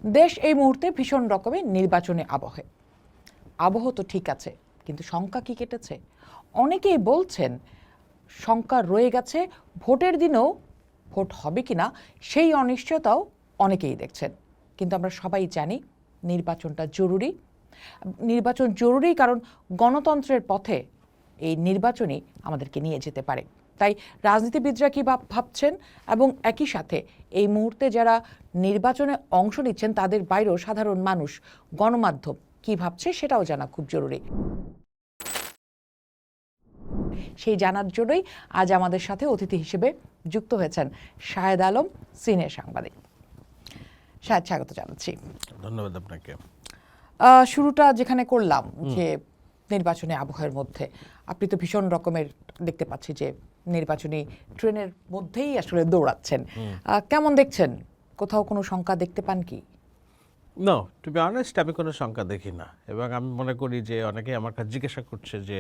দেশ এই মুহূর্তে ভীষণ রকমের নির্বাচনী আবহ তো ঠিক আছে, কিন্তু শঙ্কা কি কেটেছে? অনেকেই বলছেন শঙ্কা রয়ে গেছে, ভোটের দিনেও ভোট হবে কিনা সেই অনিশ্চয়তাও অনেকেই দেখছেন। কিন্তু আমরা সবাই জানি নির্বাচনটা জরুরি। নির্বাচন জরুরি কারণ গণতন্ত্রের পথে এই নির্বাচনই আমাদেরকে নিয়ে যেতে পারে। তাই রাজনীতিবিদরা কী ভাবছেন এবং একই সাথে এই মুহূর্তে যারা নির্বাচনে অংশ নিচ্ছেন তাদের বাইরেও সাধারণ মানুষ, গণমাধ্যম কী ভাবছে সেটাও জানা খুব জরুরি। সেই জানার জন্যই আজ আমাদের সাথে অতিথি হিসেবে যুক্ত হয়েছেন শাহেদ আলম, সিনিয়র সাংবাদিক। শাহেদ, স্বাগত জানাচ্ছি। ধন্যবাদ আপনাকে। শুরুটা যেখানে করলাম যে নির্বাচনী আবহের মধ্যে, আপনি তো ভীষণ রকমের দেখতে পাচ্ছি যে নির্বাচনী ট্রেনের মধ্যেই আসলে দৌড়াচ্ছেন। কেমন দেখছেন? কোথাও কোনো শঙ্কা দেখতে পান কি? নো, টু বি অনেস্ট, আমি কোনো শঙ্কা দেখি না। এবং আমি মনে করি যে অনেকেই আমার কাছে জিজ্ঞাসা করছে যে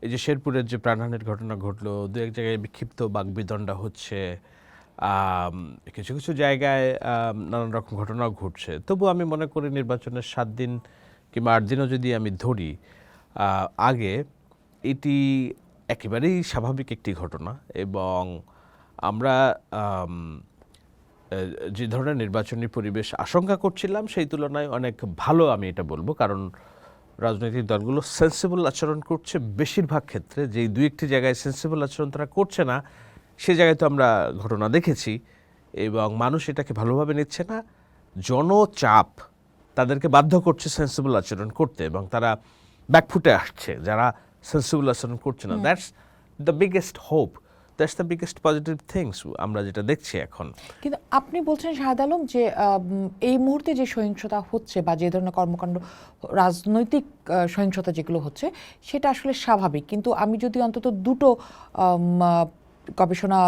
এই যে শেরপুরের যে প্রাণহানির ঘটনা ঘটলো, দু এক জায়গায় বিক্ষিপ্ত বাকবিতণ্ডা হচ্ছে, কিছু কিছু জায়গায় নানান রকম ঘটনাও ঘটছে, তবু আমি মনে করি নির্বাচনের 7 দিন কিংবা 8 দিনও যদি আমি ধরি আগে, এটি একেবারেই স্বাভাবিক একটি ঘটনা। এবং আমরা যে ধরনের নির্বাচনী পরিবেশ আশঙ্কা করছিলাম সেই তুলনায় অনেক ভালো আমি এটা বলবো, কারণ রাজনৈতিক দলগুলো সেন্সিবল আচরণ করছে বেশিরভাগ ক্ষেত্রে। যেই 2-1টি জায়গায় সেন্সিবল আচরণ তারা করছে না, সে জায়গায় তো আমরা ঘটনা দেখেছি এবং মানুষ এটাকে ভালোভাবে নিচ্ছে না। জনচাপ তাদেরকে বাধ্য করছে সেন্সিবল আচরণ করতে এবং তারা ব্যাকফুটে আসছে যারা সেন্সিবল আচরণ করছে না। That's the biggest hope, that's the biggest positive things আমরা যেটা দেখছি এখন। কিন্তু আপনি বলছেন শাহেদ আলম যে এই মুহূর্তে যে সহিংসতা হচ্ছে বা যে ধরনের কর্মকাণ্ড, রাজনৈতিক সহিংসতা যেগুলো হচ্ছে সেটা আসলে স্বাভাবিক, কিন্তু আমি যদি অন্তত দুটো গবেষণা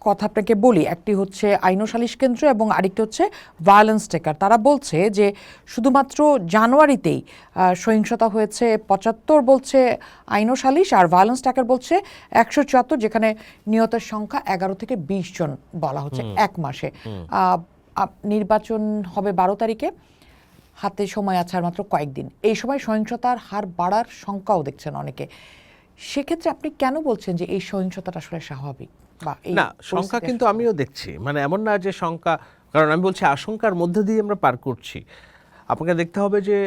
কথা আপনাকে বলি, একটি হচ্ছে আইন ও সালিশ কেন্দ্র এবং আরেকটি হচ্ছে ভায়োলেন্স টেকার। তারা বলছে যে শুধুমাত্র জানুয়ারিতেই সহিংসতা হয়েছে 75 বলছে আইন ও সালিশ, আর ভায়োলেন্স টেকার বলছে 174, যেখানে নিহতের সংখ্যা 11 থেকে 20 জন বলা হচ্ছে এক মাসে। নির্বাচন হবে 12 তারিখে, হাতে সময় আছে আর মাত্র কয়েকদিন। এই সময় সহিংসতার হার বাড়ার সংখ্যাও দেখছেন অনেকে। সেক্ষেত্রে আপনি কেন বলছেন যে এই সহিংসতাটা আসলে স্বাভাবিক? না, সংখ্যা কিন্তু আমিও দেখছি, মানে এমন না যে সংখ্যা, কারণ আমি বলছি আশঙ্কার মধ্যে দিয়ে আমরা পার করছি। আপনাকে দেখতে হবে যে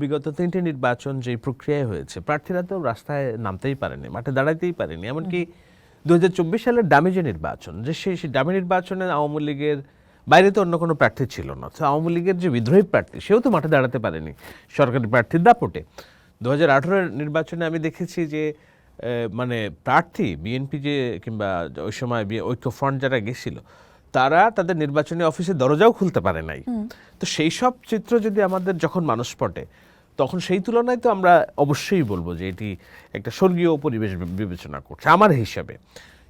বিগত 3টে নির্বাচন যে প্রক্রিয়ায় হয়েছে, প্রার্থীরা তো রাস্তায় নামতেই পারেনি, মাঠে দাঁড়াইতেই পারেনি। এমনকি 2024 সালের ডামি যে নির্বাচন, যে সেই ডামি নির্বাচনে আওয়ামী লীগের বাইরে তো অন্য কোনো প্রার্থী ছিল না, তো আওয়ামী লীগের যে বিদ্রোহী প্রার্থী সেও তো মাঠে দাঁড়াতে পারেনি সরকারি প্রার্থীর দাপটে। 2018 নির্বাচনে আমি দেখেছি যে মানে প্রার্থী বিএনপি যে কিংবা ওই সময় ঐক্যফ্রন্ট যারা গেছিল, তারা তাদের নির্বাচনী অফিসে দরজাও খুলতে পারে নাই। তো সেই সব চিত্র যদি আমাদের যখন মানুষ পটে, তখন সেই তুলনায় তো আমরা অবশ্যই বলবো যে এটি একটা স্বর্গীয় পরিবেশ বিবেচনা করছে আমার হিসাবে।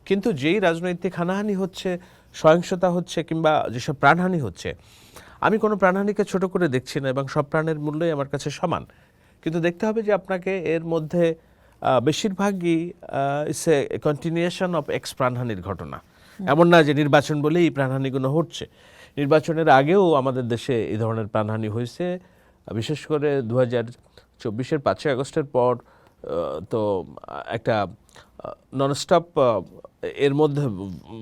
কিন্তু যেই রাজনৈতিক হানাহানি হচ্ছে, সহিংসতা হচ্ছে কিংবা যেসব প্রাণহানি হচ্ছে, আমি কোনো প্রাণহানিকে ছোট করে দেখছি না এবং সব প্রাণের মূল্যই আমার কাছে সমান। কিন্তু দেখতে হবে যে আপনাকে এর মধ্যে বেশিরভাগই it's a continuation of x প্রাণহানির ঘটনা। এমন না যে নির্বাচন বলেই এই প্রাণহানিগুলো হচ্ছে। নির্বাচনের আগেও আমাদের দেশে এই ধরনের প্রাণহানি হয়েছে, বিশেষ করে 2024-এর 5ই আগস্টের পর। তো একটা ননস্টপ এর মধ্যে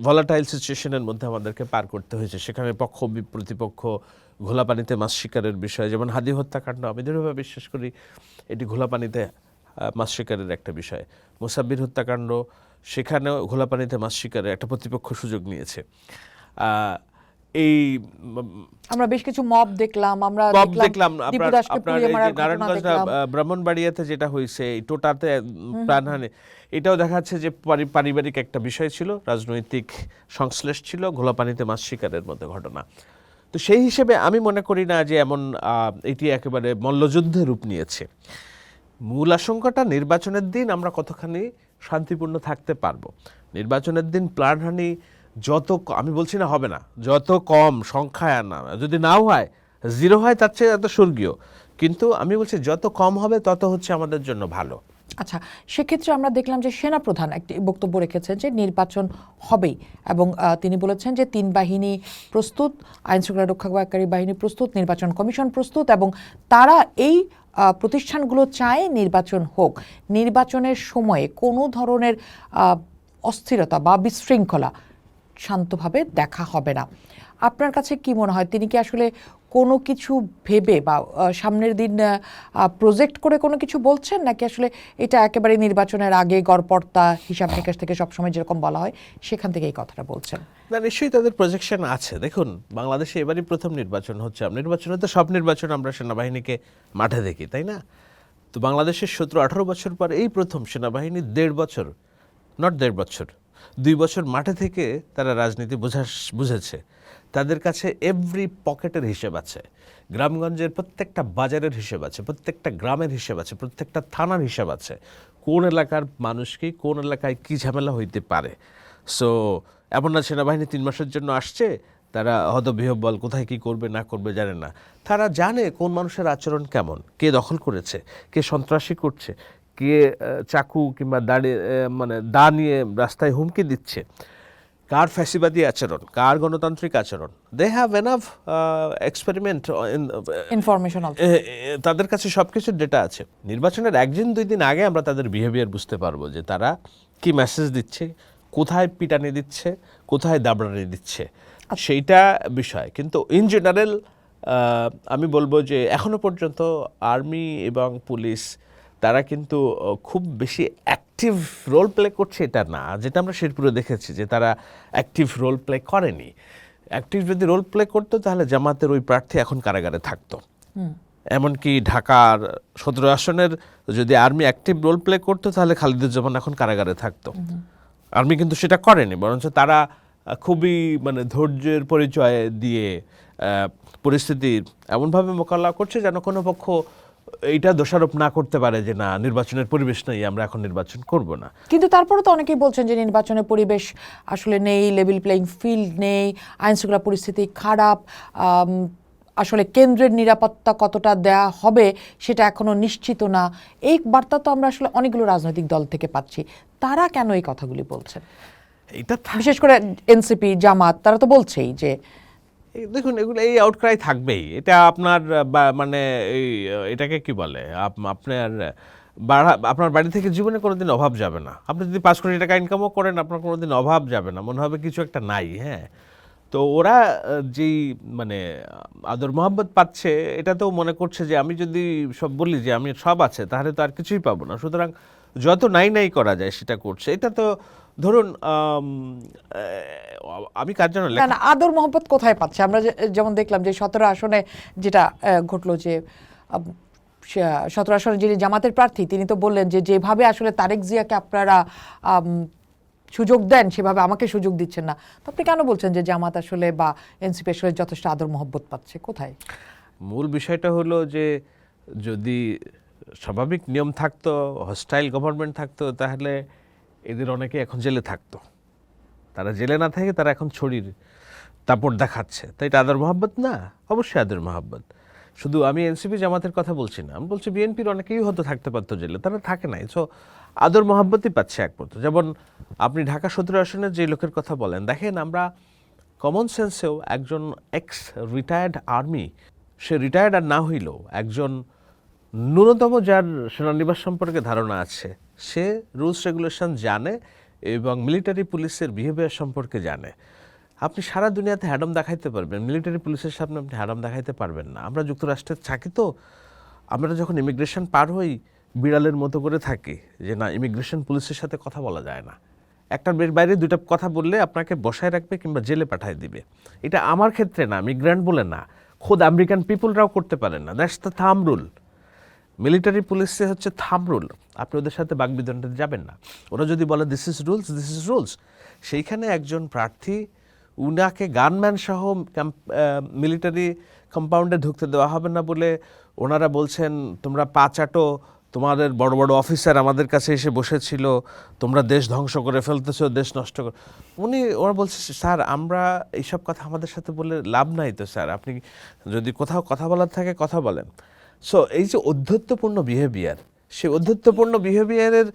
ভলাটাইল সিচুয়েশনের মধ্যে আমাদেরকে পার করতে হয়েছে। সেখানে পক্ষ প্রতিপক্ষ, ঘোলাপানিতে মাছ শিকারের বিষয়, যেমন হাদি হত্যাকাণ্ড, আমি দৃঢ়ভাবে বিশ্বাস করি এটি ঘোলাপানিতে মাছ শিকারের একটা বিষয়। মোসাব্বির হত্যাকাণ্ড, সেখানেও ঘোলাপানিতে মাছ শিকারের একটা প্রতিপক্ষ সুযোগ নিয়েছে। এই আমরা বেশ কিছু মব দেখলাম, নারায়ণগঞ্জ ব্রাহ্মণবাড়িয়াতে যেটা হয়েছে, এই টোটাতে প্রাণহানি, এটাও দেখা যাচ্ছে যে পারিবারিক একটা বিষয় ছিল, রাজনৈতিক সংশ্লেষ ছিল, ঘোলাপানিতে মাছ শিকারের মধ্যে ঘটনা। তো সেই হিসেবে আমি মনে করি না যে এমন এটি একেবারে মল্লযুদ্ধের রূপ নিয়েছে। মূল আশঙ্কাটা নির্বাচনের দিন আমরা কতখানি শান্তিপূর্ণ থাকতে পারবো। নির্বাচনের দিন প্রাণহানি যত, আমি বলছি না হবে না, যত কম সংখ্যায় আনা, যদি নাও হয়, 0 হয়, তার চেয়ে এত স্বর্গীয়, কিন্তু আমি বলছি যত কম হবে তত হচ্ছে আমাদের জন্য ভালো। আচ্ছা, সেক্ষেত্রে আমরা দেখলাম যে সেনাপ্রধান একটি বক্তব্য রেখেছেন যে নির্বাচন হবেই, এবং তিনি বলেছেন যে তিন বাহিনী প্রস্তুত, আইনশৃঙ্খলা রক্ষাকারী বাহিনী প্রস্তুত, নির্বাচন কমিশন প্রস্তুত, এবং তারা এই প্রতিষ্ঠানগুলো চায় নির্বাচন হোক। নির্বাচনের সময়ে কোনো ধরনের অস্থিরতা বা বিশৃঙ্খলা শান্তভাবে দেখা হবে না। আপনার কাছে কি মনে হয়, তিনি কি আসলে কোনো কিছু ভেবে বা সামনের দিন প্রজেক্ট করে কোনো কিছু বলছেন, নাকি আসলে এটা একেবারে নির্বাচনের আগে গড়পড়তা হিসাব নিকাশ থেকে সবসময় যেরকম বলা হয় সেখান থেকে এই কথাটা বলছেন? না, নিশ্চয়ই তাদের প্রজেকশন আছে। দেখুন, বাংলাদেশে এবারই প্রথম নির্বাচন হচ্ছে। নির্বাচনে তো সব নির্বাচন আমরা সেনাবাহিনীকে মাঠে দেখি, তাই না? তো বাংলাদেশের 17-18 বছর পর এই প্রথম সেনাবাহিনী 1.5 বছর 2 বছর মাঠে থেকে তারা রাজনীতি বুঝেছে। তাদের কাছে এভরি পকেটের হিসেব আছে, গ্রামগঞ্জের প্রত্যেকটা বাজারের হিসেব আছে, প্রত্যেকটা গ্রামের হিসেব আছে, প্রত্যেকটা থানার হিসেব আছে, কোন এলাকার মানুষকে কোন এলাকায় কী ঝামেলা হইতে পারে। সো এমন না সেনাবাহিনী 3 মাসের জন্য আসছে, তারা হতবিহ্বল, কোথায় কি করবে না করবে জানে না। তারা জানে কোন মানুষের আচরণ কেমন, কে দখল করেছে, কে সন্ত্রাসী করছে, কে চাকু কিংবা দা নিয়ে রাস্তায় হুমকি দিচ্ছে, কার ফ্যাসিবাদী আচরণ, কার গণতান্ত্রিক আচরণ। They have enough experiment, information, তাদের কাছে সব কিছুর ডেটা আছে। নির্বাচনের 1-2 দিন আগে আমরা তাদের বিহেভিয়ার বুঝতে পারবো যে তারা কি মেসেজ দিচ্ছে, কোথায় পিটানি দিচ্ছে, কোথায় দাবড়ানি দিচ্ছে, সেইটা বিষয়। কিন্তু ইন জেনারেল আমি বলবো যে এখনো পর্যন্ত আর্মি এবং পুলিশ তারা কিন্তু খুব বেশি অ্যাক্টিভ রোল প্লে করছে এটা না, যেটা আমরা শেরপুরে দেখেছি যে তারা অ্যাক্টিভ রোল প্লে করেনি। অ্যাক্টিভ যদি রোল প্লে করতো তাহলে জামাতের ওই প্রার্থী এখন কারাগারে থাকতো। এমনকি ঢাকার 17 আসনের যদি আর্মি অ্যাক্টিভ রোল প্লে করতো তাহলে খালিদুজ্জামান এখন কারাগারে থাকতো। আর্মি কিন্তু সেটা করেনি, বরঞ্চ তারা খুবই ধৈর্যের পরিচয় দিয়ে পরিস্থিতির এমনভাবে মোকাবিলা করছে যেন কোনো পক্ষ এইটা দোষারোপ না করতে পারে যে না, নির্বাচনের পরিবেশ নেই, আমরা এখন নির্বাচন করব না। কিন্তু তারপরে তো অনেকেই বলছেন যে নির্বাচনের পরিবেশ আসলে নেই, লেভেল প্লেইং ফিল্ড নেই, আইনশৃঙ্খলা পরিস্থিতি খারাপ, আসলে কেন্দ্রের নিরাপত্তা কতটা দেয়া হবে সেটা এখনো নিশ্চিত না। এই বার্তা তো আমরা আসলে অনেকগুলো রাজনৈতিক দল থেকে পাচ্ছি। তারা কেন এই কথাগুলি বলছেন? এটা বিশেষ করে এনসিপি, জামাত, তারা তো বলছেই যে দেখুন, এগুলো এই আউটক্রাই থাকবেই। এটা আপনার এটাকে কি বলে, আপনার বাড়ি থেকে জীবনে কোনোদিন অভাব যাবে না। আপনি যদি 5 কোটি টাকা ইনকামও করেন, আপনার কোনোদিন অভাব যাবে না, মনে হবে কিছু একটা নাই। হ্যাঁ, তো ওরা যেই আদর মোহাব্বত পাচ্ছে, এটাতেও মনে করছে যে আমি যদি সব বলি যে আমি সব আছে, তাহলে তো আর কিছুই পাবো না। সুতরাং যত নাই করা যায় সেটা করছে। এটা তো ধরুন আমি কার জন্য না, আদর মোহাম্মত কোথায় পাচ্ছে? আমরা যেমন দেখলাম যে 17 আসনে যেটা ঘটলো, যে 17 আসনে যিনি জামাতের প্রার্থী তিনি তো বললেন যে যেভাবে আসলে তারেক জিয়াকে আপনারা সুযোগ দেন সেভাবে আমাকে সুযোগ দিচ্ছেন না। তো আপনি কেন বলছেন যে জামাত আসলে বা এনসিপি আসলে যথেষ্ট আদর মোহাব্বত পাচ্ছে? কোথায় মূল বিষয়টা হলো যে যদি স্বাভাবিক নিয়ম থাকতো, হস্টাইল গভর্নমেন্ট থাকতো, তাহলে এদের অনেকে এখন জেলে থাকতো। তারা জেলে না থাকে, তারা এখন ছড়ির তাপড় দেখাচ্ছে। তাই এটা আদর মোহাব্বত না? অবশ্যই আদর মোহাব্বত। শুধু আমি এনসিপি জামাতের কথা বলছি না, আমি বলছি বিএনপির অনেকেই হয়তো থাকতে পারতো জেলে, তারা থাকে নাই। সো আদর মোহাব্বতই পাচ্ছে একমাত্র। যেমন আপনি ঢাকা 17 আসনের যে লোকের কথা বলেন, দেখেন আমরা কমন সেন্সেও একজন এক্স রিটায়ার্ড আর্মি, সে রিটায়ার্ড আর না হইলেও একজন ন্যূনতম যার সেনানিবাস সম্পর্কে ধারণা আছে, সে রুলস রেগুলেশন জানে এবং মিলিটারি পুলিশের বিহেভিয়ার সম্পর্কে জানে। আপনি সারা দুনিয়াতে হ্যাডম দেখাইতে পারবেন, মিলিটারি পুলিশের সামনে আপনি হ্যাডম দেখাইতে পারবেন না। আমরা যুক্তরাষ্ট্রে থাকি, তো আমরা যখন ইমিগ্রেশন পার হই বিড়ালের মতো করে থাকি যে না, ইমিগ্রেশন পুলিশের সাথে কথা বলা যায় না। একটার বাইরে 2টা কথা বললে আপনাকে বসায় রাখবে কিংবা জেলে পাঠায় দিবে। এটা আমার ক্ষেত্রে না, মিগ্র্যান্ট বলে না, খোদ আমেরিকান পিপুলরাও করতে পারেন না। দ্যাটস দ্য থাম রুল। মিলিটারি পুলিশে হচ্ছে থাম রুল। আপনি ওদের সাথে বাগবিতণ্ডাতে যাবেন না। ওরা যদি বলে this is rules, this is rules, সেইখানে একজন প্রার্থী, উনাকে গানম্যান সহ মিলিটারি কম্পাউন্ডে ঢুকতে দেওয়া হবে না বলে ওনারা বলছেন তোমরা পা চাটো, তোমাদের বড় বড় অফিসার আমাদের কাছে এসে বসেছিল, তোমরা দেশ ধ্বংস করে ফেলতেছো, দেশ নষ্ট করে। ওরা বলছে স্যার আমরা এইসব কথা আমাদের সাথে বলে লাভ নাই তো স্যার, আপনি যদি কোথাও কথা বলার থাকে কথা বলেন। সো এই যে অধ্যত্বপূর্ণ বিহেভিয়ার, সে অধ্যত্বপূর্ণ বিহেভিয়ারের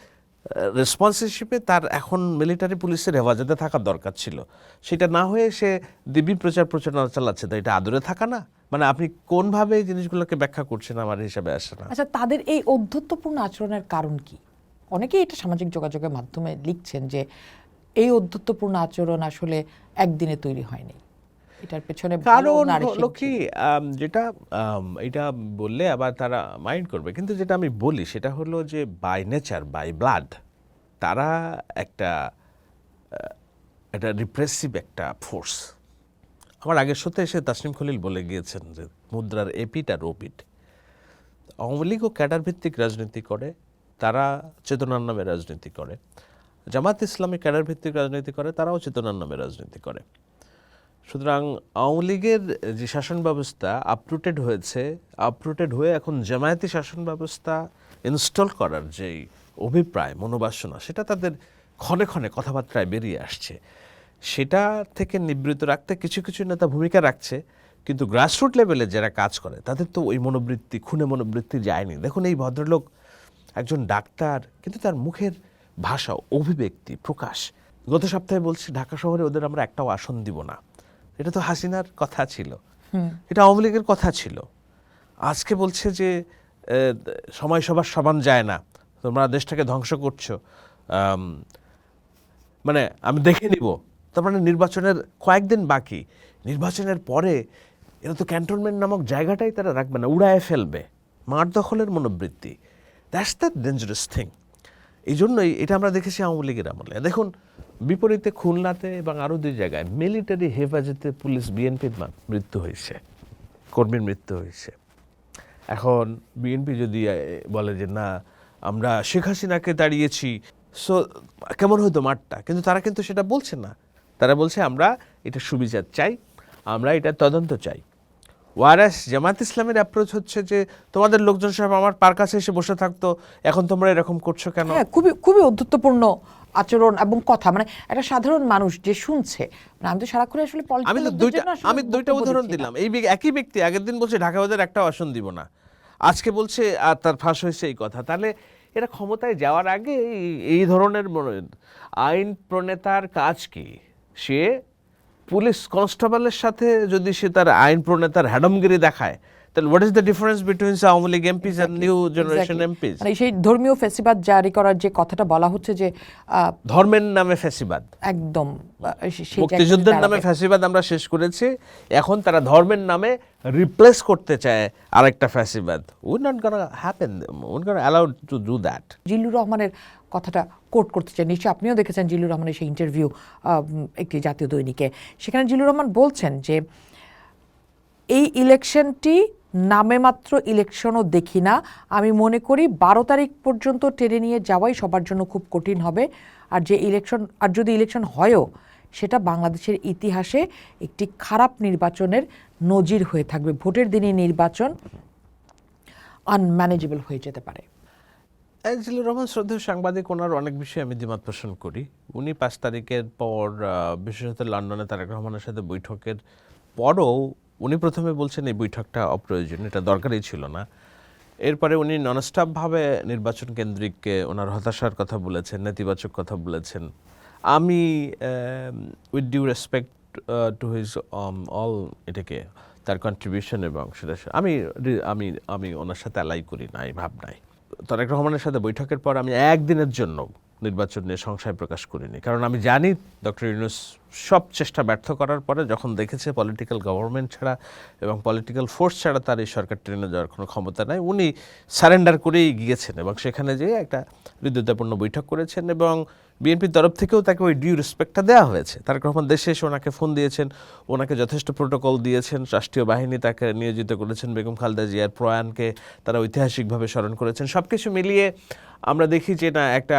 রেসপন্সিশিপে তার এখন মিলিটারি পুলিশের হেফাজতে থাকার দরকার ছিল। সেটা না হয়ে সে দিব্যি প্রচারণা চালাচ্ছে, তো এটা আদরে থাকা না? মানে আপনি কোনভাবে এই জিনিসগুলোকে ব্যাখ্যা করছেন আমার হিসাবে আসে না। আচ্ছা, তাদের এই অধ্যত্বপূর্ণ আচরণের কারণ কি? অনেকেই এটা সামাজিক যোগাযোগের মাধ্যমে লিখছেন যে এই অধ্যত্বপূর্ণ আচরণ আসলে একদিনে তৈরি হয়নি, এটার পেছনে কারণ হলো কি, যেটা এটা বললে আবার তারা মাইন্ড করবে, কিন্তু যেটা আমি বলি সেটা হলো যে বাই নেচার, বাই ব্লাড তারা একটা রিপ্রেসিভ একটা ফোর্স। আমার আগের সাথে এসে তাসনিম খলিল বলে গিয়েছেন যে মুদ্রার এপিট আর ওপিট। আওয়ামী লীগও ক্যাডার ভিত্তিক রাজনীতি করে, তারা চেতনার নামে রাজনীতি করে। জামাত ইসলামী ক্যাডার ভিত্তিক রাজনীতি করে, তারাও চেতনার নামে রাজনীতি করে। সুতরাং আওয়ামী লীগের যে শাসন ব্যবস্থা আপরুটেড হয়েছে, আপরুটেড হয়ে এখন জামায়াতি শাসন ব্যবস্থা ইনস্টল করার যেই অভিপ্রায়, মনোবাসনা, সেটা তাদের ক্ষণে ক্ষণে কথাবার্তায় বেরিয়ে আসছে। সেটা থেকে নিবৃত্ত রাখতে কিছু কিছু নেতা ভূমিকা রাখছে, কিন্তু গ্রাসরুট লেভেলে যারা কাজ করে তাদের তো ওই মনোবৃত্তি, খুনে মনোবৃত্তি যায়নি। দেখুন, এই ভদ্রলোক একজন ডাক্তার, কিন্তু তার মুখের ভাষা, অভিব্যক্তি, প্রকাশ। গত সপ্তাহে বলছি ঢাকা শহরে ওদের আমরা একটাও আসন দিব না, এটা তো হাসিনার কথা ছিল, এটা আওয়ামী লীগের কথা ছিল। আজকে বলছে যে সময় সবার সমান যায় না, তোমরা দেশটাকে ধ্বংস করছো, মানে আমি দেখে নিব। তার মানে নির্বাচনের কয়েকদিন বাকি, নির্বাচনের পরে এরা তো ক্যান্টনমেন্ট নামক জায়গাটাই তারা রাখবে না, উড়ায় ফেলবে। মাঠ দখলের মনোবৃত্তি, দ্যাটস দ্য ডেঞ্জারাস থিং। এই জন্যই এটা আমরা দেখেছি আওয়ামী লীগের আমলে। দেখুন, বিপরীতে খুলনাতে এবং আরও দুই জায়গায় মিলিটারি হেফাজতে পুলিশ, বিএনপির মৃত্যু হয়েছে, কর্মীর মৃত্যু হয়েছে। এখন বিএনপি যদি বলে যে না আমরা শেখ হাসিনাকে দাঁড়িয়েছি, সো কেমন হতো মাঠটা, কিন্তু তারা কিন্তু সেটা বলছে না। তারা বলছে আমরা এটা সুবিচার চাই, আমরা এটা তদন্ত চাই। ওয়ারাস জামাত ইসলামের অ্যাপ্রোচ হচ্ছে যে তোমাদের লোকজন সব আমার পার কাছে এসে বসে থাকতো, এখন তোমরা এরকম করছো কেন? হ্যাঁ, খুবই খুবই অধ্যত্বপূর্ণ আচরণ এবং কথা, মানে একটা সাধারণ মানুষ যে শুনছে, মানে আমি তো সারাক্ষণ আসলে আমি দুইটা উদাহরণ দিলাম। এই একই ব্যক্তি আগের দিন বলছে ঢাকা বাজার একটা আসন দিব না, আজকে বলছে আর তার ফাঁস হয়েছে এই কথা। তাহলে এরা ক্ষমতায় যাওয়ার আগে এই ধরনের আইন প্রণেতার কাজ কি? সে পুলিশ কনস্টেবলের সাথে যদি সে তার আইন প্রণেতার হ্যাডমগিরি দেখায়, তাহলে what is the difference between Awami League MPs and new generation MPs? মানে সেই ধর্মীয় ফেসিবাদ জারি করার যে কথাটা বলা হচ্ছে যে ধর্মের নামে ফেসিবাদ, একদম মুক্তিযুদ্ধের নামে ফ্যাসিবাদ আমরা শেষ করেছি, এখন তারা ধর্মের নামে রিপ্লেস করতে চায় আরেকটা ফ্যাসিবাদ। We not gonna happen, we not allowed to do that. Zillur রহমানের কথাটা কোট করতে চাই, নিশ্চয়ই আপনিও দেখেছেন জিল্লুর রহমানের সেই ইন্টারভিউ একটি জাতীয় দৈনিকে। সেখানে জিল্লুর রহমান বলছেন যে এই ইলেকশনটি নামে মাত্র ইলেকশনও দেখি না, আমি মনে করি 12 তারিখ পর্যন্ত টেনে নিয়ে যাওয়াই সবার জন্য খুব কঠিন হবে। আর যে ইলেকশন, আর যদি ইলেকশন হয়ও, সেটা বাংলাদেশের ইতিহাসে একটি খারাপ নির্বাচনের নজির হয়ে থাকবে। ভোটের দিনে নির্বাচন আনম্যানেজেবল হয়ে যেতে পারে। জিল্লুর রহমান শ্রদ্ধেয় সাংবাদিক, ওনার অনেক বিষয়ে আমি দ্বিমত পোষণ করি। উনি 5 তারিখের পর, বিশেষত লন্ডনে তারেক রহমানের সাথে বৈঠকের পরও উনি প্রথমে বলছেন এই বৈঠকটা অপ্রয়োজনীয়, এটা দরকারই ছিল না। এরপরে উনি ননস্টপভাবে নির্বাচন কেন্দ্রিক ওনার হতাশার কথা বলেছেন, নেতিবাচক কথা বলেছেন। আমি with due respect to his all এটাকে তার কন্ট্রিবিউশন, এবং সেটা আমি আমি আমি ওনার সাথে অ্যালাই করি না এই ভাবনায়। তারেক রহমানের সাথে বৈঠকের পর আমি একদিনের জন্য নির্বাচন নিয়ে সংশয় প্রকাশ করিনি, কারণ আমি জানি ডক্টর ইউনূস সব চেষ্টা ব্যর্থ করার পরে যখন দেখেছে পলিটিক্যাল গভর্নমেন্ট ছাড়া এবং পলিটিক্যাল ফোর্স ছাড়া তার এই সরকার টেনে যাওয়ার কোনো ক্ষমতা নাই, উনি সারেন্ডার করেই গিয়েছেন এবং সেখানে যেয়ে একটা হৃদয়তাপূর্ণ বৈঠক করেছেন এবং বিএনপির তরফ থেকেও তাকে ওই ডিউ রেসপেক্টটা দেওয়া হয়েছে। তারেক রহমান দেশে এসে ওনাকে ফোন দিয়েছেন, ওনাকে যথেষ্ট প্রোটোকল দিয়েছেন, রাষ্ট্রীয় বাহিনী তাকে নিয়োজিত করেছেন, বেগম খালেদা জিয়ার প্রয়াণকে তারা ঐতিহাসিকভাবে স্মরণ করেছেন। সব কিছু মিলিয়ে আমরা দেখি যে না, একটা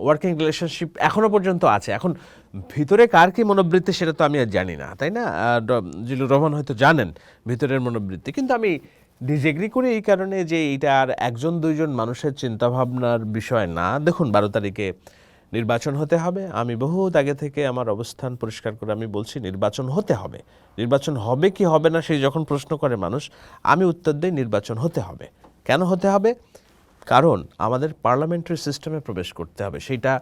ওয়ার্কিং রিলেশনশিপ এখনও পর্যন্ত আছে। এখন ভিতরে কার কি মনোবৃত্তি সেটা তো আমি আর জানি না, তাই না? জিল্লুর রহমান হয়তো জানেন ভিতরের মনোবৃত্তি, কিন্তু আমি ডিসএগ্রি করি এই কারণে যে এইটা আর একজন দুইজন মানুষের চিন্তাভাবনার বিষয় না। দেখুন, 12 তারিখে নির্বাচন হতে হবে। আমি বহুত আগে থেকে আমার অবস্থান পরিষ্কার করে আমি বলছি নির্বাচন হতে হবে। নির্বাচন হবে কি হবে না সেই যখন প্রশ্ন করে মানুষ, আমি উত্তর দিই নির্বাচন হতে হবে। কেন হতে হবে? কারণ আমাদের পার্লামেন্টারি সিস্টেমে প্রবেশ করতে হবে, সেটা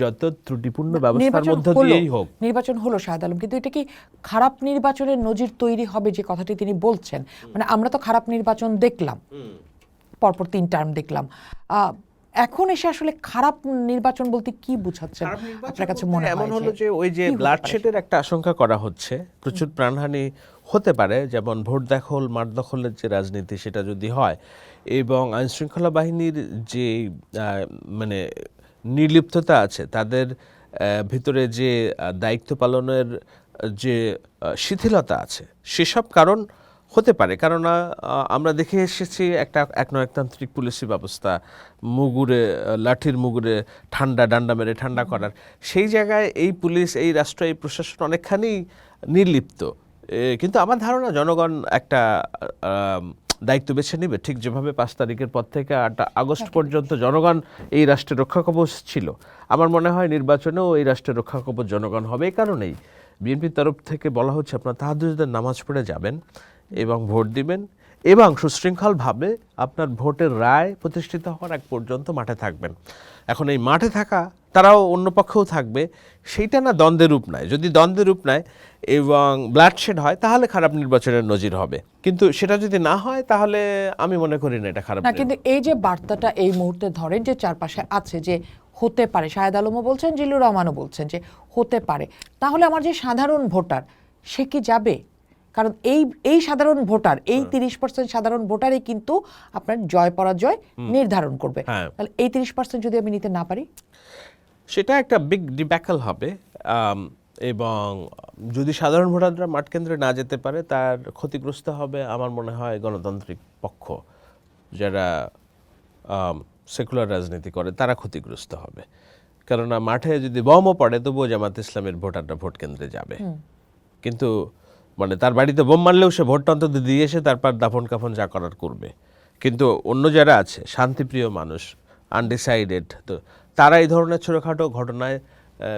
যত ত্রুটিপূর্ণ ব্যবস্থার নির্বাচন মধ্যে হলো, দিয়েই হোক। নির্বাচন হলো শাহেদ আলম, কিন্তু এটা কি খারাপ নির্বাচনের নজির তৈরি হবে যে কথাটি তিনি বলছেন? মানে আমরা তো খারাপ নির্বাচন দেখলাম, পরপর 3 টার্ম দেখলাম, এখন এসে আসলে খারাপ নির্বাচন বলতে কি বুঝাচ্ছেন আপনার কাছে মনে হয়? এমন হলো যে ওই যে ব্লাডশেডের একটা আশঙ্কা করা হচ্ছে, প্রচুর প্রাণহানি হতে পারে, যেমন ভোট দখল মাঠ দখলের যে রাজনীতি সেটা যদি হয়, এবং আইনশৃঙ্খলা বাহিনীর যে মানে নির্লিপ্ততা আছে, তাদের ভিতরে যে দায়িত্ব পালনের যে শিথিলতা আছে, সেসব কারণ হতে পারে। কেননা আমরা দেখে এসেছি একটা একনায়কতান্ত্রিক পুলিশি ব্যবস্থা, মুগুরে লাঠির মুগুরে ঠান্ডা ডান্ডা মেরে ঠান্ডা করার, সেই জায়গায় এই পুলিশ, এই রাষ্ট্র, এই প্রশাসন অনেকখানি নির্লিপ্ত। কিন্তু আমার ধারণা জনগণ একটা দায়িত্ব বেছে নেবে, ঠিক যেভাবে 5 তারিখের পর থেকে 8 আগস্ট পর্যন্ত জনগণ এই রাষ্ট্রের রক্ষা কবচ ছিল। আমার মনে হয় নির্বাচনেও এই রাষ্ট্রের রক্ষা কবচ জনগণ হবে। এই কারণেই বিএনপির তরফ থেকে বলা হচ্ছে আপনারা তাহাজ্জুদের নামাজ পড়ে যাবেন এবং ভোট দিবেন, এবং সুশৃঙ্খলভাবে আপনার ভোটের রায় প্রতিষ্ঠিত হওয়ার আগ পর্যন্ত মাঠে থাকবেন। এখন এই মাঠে থাকা, তারাও অন্য পক্ষেও থাকবে, সেইটা না দ্বন্দ্বের রূপ নেয়। যদি দ্বন্দ্বের রূপ নেয় এবং ব্লাডশেড হয়, তাহলে খারাপ নির্বাচনের নজির হবে। কিন্তু সেটা যদি না হয়, তাহলে আমি মনে করি না এটা খারাপ। না, কিন্তু এই যে বার্তাটা এই মুহূর্তে ধরেন যে চারপাশে আছে যে হতে পারে, শাহেদ আলমও বলছেন, জিল্লুর রহমানও বলছেন যে হতে পারে, তাহলে আমার যে সাধারণ ভোটার সে কি যাবে? কারণ এই সাধারণ ভোটার, এই 30% সাধারণ ভোটারই কিন্তু আপনার জয় পরাজয় নির্ধারণ করবে। তাহলে এই 30% যদি আমি নিতে না পারি, সেটা একটা বিগ ডিব্যাকল হবে। এবং যদি সাধারণ ভোটাররা মাঠ কেন্দ্রে না যেতে পারে, তার ক্ষতিগ্রস্ত হবে আমার মনে হয় গণতান্ত্রিক পক্ষ, যারা সেকুলার রাজনীতি করে, তারা ক্ষতিগ্রস্ত হবে। কেননা মাঠে যদি বমও পড়ে, তবুও জামাত ইসলামের ভোটাররা ভোট কেন্দ্রে যাবে। কিন্তু মানে তার বাড়িতে বোম মারলেও সে ভোটটা অন্তত দিয়ে এসে তারপর দাফন কাফন যা করার করবে। কিন্তু অন্য যারা আছে, শান্তিপ্রিয় মানুষ, আনডিসাইডেড, তো তারা এই ধরনের ছোটোখাটো ঘটনায়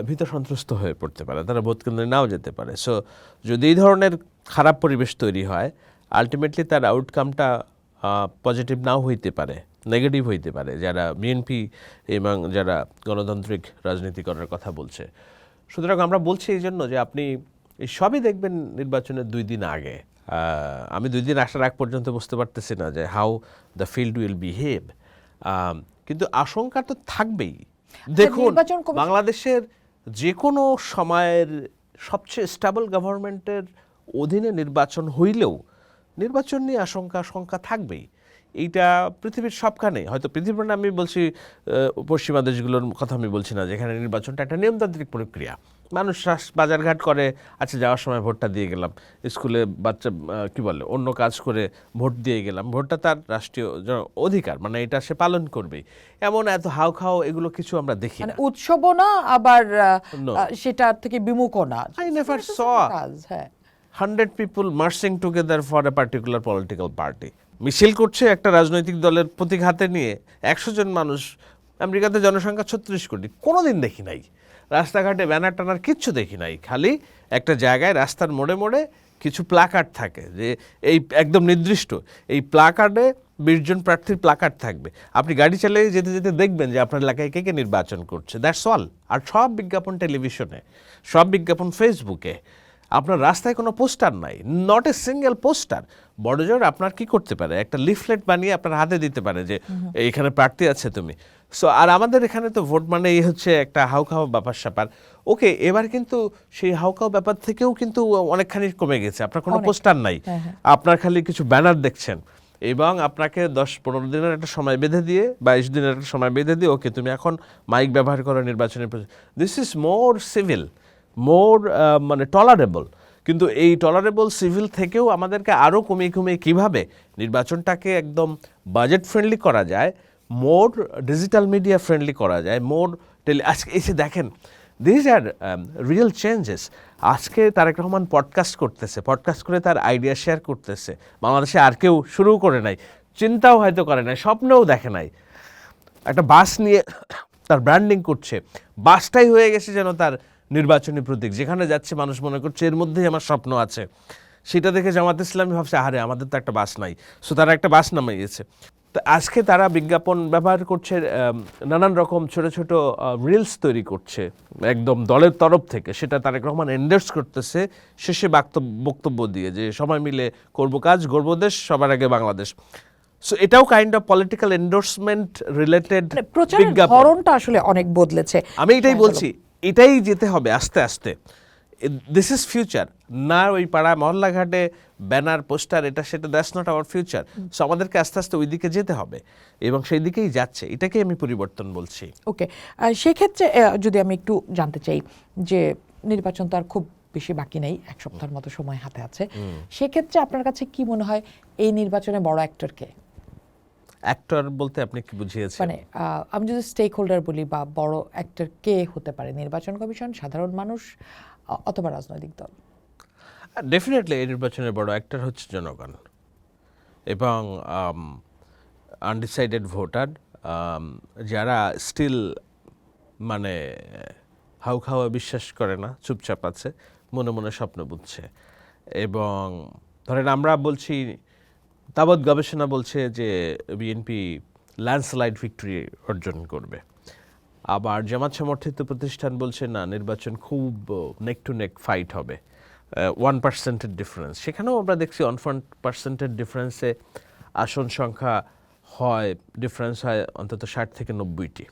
ভীত সন্ত্রস্ত হয়ে পড়তে পারে, তারা ভোট কেন্দ্রে নাও যেতে পারে। সো যদি এই ধরনের খারাপ পরিবেশ তৈরি হয়, আলটিমেটলি তার আউটকামটা পজিটিভ নাও হইতে পারে, নেগেটিভ হইতে পারে, যারা বিএনপি এবং যারা গণতান্ত্রিক রাজনীতি করার কথা বলছে। সুতরাং আমরা বলছি এই জন্য যে আপনি এই সবই দেখবেন নির্বাচনের 2 দিন আগে। আমি 2 দিন আসার আগ পর্যন্ত বুঝতে পারতেছি না যে how the field will behave. কিন্তু আশঙ্কা তো থাকবেই। দেখুন, বাংলাদেশের যে কোনো সময়ের সবচেয়ে স্টেবল গভর্নমেন্টের অধীনে নির্বাচন হইলেও নির্বাচন নিয়ে আশঙ্কা থাকবেই। এইটা পৃথিবীর সবখানে, হয়তো পৃথিবীর না, আমি বলছি পশ্চিমা দেশগুলোর কথা আমি বলছি না, যেখানে নির্বাচনটা একটা নিয়মতান্ত্রিক প্রক্রিয়া। মানুষ বাজারঘাট করে, আচ্ছা যাওয়ার সময় ভোটটা দিয়ে গেলাম, স্কুলে বাচ্চা কি বলে অন্য কাজ করে ভোট দিয়ে গেলাম, ভোটটা তার রাষ্ট্রীয় অধিকার, মানে এটা সে পালন করবেই। এমন এত হাও খাও এগুলো কিছু আমরা দেখি না। উৎসবও না, আবার সেটা থেকে বিমুখও না। I never saw 100 people marching together for a particular political party. মিছিল করছে একটা রাজনৈতিক দলের প্রতীক হাতে নিয়ে 100 জন মানুষ। আমেরিকাতে জনসংখ্যা 36 কোটি, কোনোদিন দেখি নাই। রাস্তাঘাটে ব্যানার টানার কিচ্ছু দেখি নাই। খালি একটা জায়গায় রাস্তার মোড়ে মোড়ে কিছু প্লাকার্ড থাকে, যে এই একদম নির্দিষ্ট এই প্লাকার্ডে 20 জন প্রার্থীর প্লাকার্ড থাকবে। আপনি গাড়ি চালিয়ে যেতে যেতে দেখবেন যে আপনার এলাকায় কে কে নির্বাচন করছে, দ্যাটস অল। আর সব বিজ্ঞাপন টেলিভিশনে, সব বিজ্ঞাপন ফেসবুকে। আপনার রাস্তায় কোনো পোস্টার নাই, নট এ সিঙ্গেল পোস্টার। বড়জোর আপনার কি করতে পারে, একটা লিফলেট বানিয়ে আপনার হাতে দিতে পারে যে এইখানে প্রার্থী আছে তুমি। সো আর আমাদের এখানে তো ভোট মানে এই হচ্ছে একটা হাউখাও ব্যাপার স্যাপার। ওকে, এবার কিন্তু সেই হাউখাও ব্যাপার থেকেও কিন্তু অনেকখানি কমে গেছে। আপনার কোনো পোস্টার নাই, আপনার খালি কিছু ব্যানার দেখছেন, এবং আপনাকে 10-15 দিনের একটা সময় বেঁধে দিয়ে, 22 দিনের একটা সময় বেঁধে দিয়ে, ওকে তুমি এখন মাইক ব্যবহার করো নির্বাচনের। দিস ইজ মোর সিভিল, মোর মানে টলারেবল। কিন্তু এই টলারেবল সিভিল থেকেও আমাদেরকে আরও কমিয়ে কীভাবে নির্বাচনটাকে একদম বাজেট ফ্রেন্ডলি করা যায়, মোর ডিজিটাল মিডিয়া ফ্রেন্ডলি করা যায়, মোর আজকে এসে দেখেন, দিস আর রিয়েল চেঞ্জেস। আজকে তারেক রহমান পডকাস্ট করতেছে, পডকাস্ট করে তার আইডিয়া শেয়ার করতেছে। বাংলাদেশে আর কেউ শুরু করে নাই, চিন্তাও হয়তো করে নাই, স্বপ্নেও দেখে নাই। একটা বাস নিয়ে তার ব্র্যান্ডিং করছে, বাসটাই হয়ে গেছে যেন তার নির্বাচনী প্রতীক। যেখানে যাচ্ছে মানুষ মনে করছে এর মধ্যেই আমার স্বপ্ন আছে। সেটা দেখে জামাত ইসলামী ভাবছে, আরে আমাদের তো একটা বাস নাই, সো তারা একটা বাস নামাইয়েছে। তো আজকে তারা বিজ্ঞাপন ব্যবহার করছে, নানান রকম ছোট ছোট রিলস তৈরি করছে একদম দলের তরফ থেকে, সেটা তারেক রহমান এন্ডোর্স করতেছে শেষে বক্তব্য দিয়ে যে সবাই মিলে করব কাজ, গর্ব দেশ, সবার আগে বাংলাদেশ। সো এটাও kind of political endorsement related প্রচারের বিজ্ঞাপন। ধরনটা আসলে অনেক বদলেছে। আমি এটাই বলছি, এটাই যেতে হবে আস্তে আস্তে। দিস ইজ ফিউচার, না ওই পাড়া মহল্লা ঘাটে ব্যানার পোস্টার এটা সেটা, that's not our future. So আমাদেরকে আস্তে আস্তে ওই দিকে যেতে হবে এবং সেই দিকেই যাচ্ছে, এটাকেই আমি পরিবর্তন বলছি। ওকে, সেক্ষেত্রে যদি আমি একটু জানতে চাই যে নির্বাচন তো আর খুব বেশি বাকি নেই, এক সপ্তাহের মতো সময় হাতে আছে, সেক্ষেত্রে আপনার কাছে কি মনে হয় এই নির্বাচনে বড় অ্যাক্টরকে? অ্যাক্টর বলতে আপনি কি বুঝিয়েছেন? মানে আমি যদি স্টেক হোল্ডার বলি, বা বড় অ্যাক্টর কে হতে পারে? নির্বাচন কমিশন, সাধারণ মানুষ, অথবা রাজনৈতিক দল? ডেফিনেটলি এই নির্বাচনের বড় অ্যাক্টর হচ্ছে জনগণ এবং আনডিসাইডেড ভোটার, যারা স্টিল মানে হাউ খাওয়া বিশ্বাস করে না, চুপচাপ আছে, মনে মনে স্বপ্ন বুঝছে। এবং ধরেন আমরা বলছি, তাবৎ গবেষণা বলছে যে বিএনপি ল্যান্ডস্লাইড ভিক্টরি অর্জন করবে, আবার জামাত সমর্থিত প্রতিষ্ঠান বলছে না, নির্বাচন খুব নেক টু নেক ফাইট হবে, 1%-এর ডিফারেন্স। সেখানেও আমরা দেখছি 1% ডিফারেন্সে আসন সংখ্যা হয়, ডিফারেন্স হয় অন্তত 60 থেকে 90টি।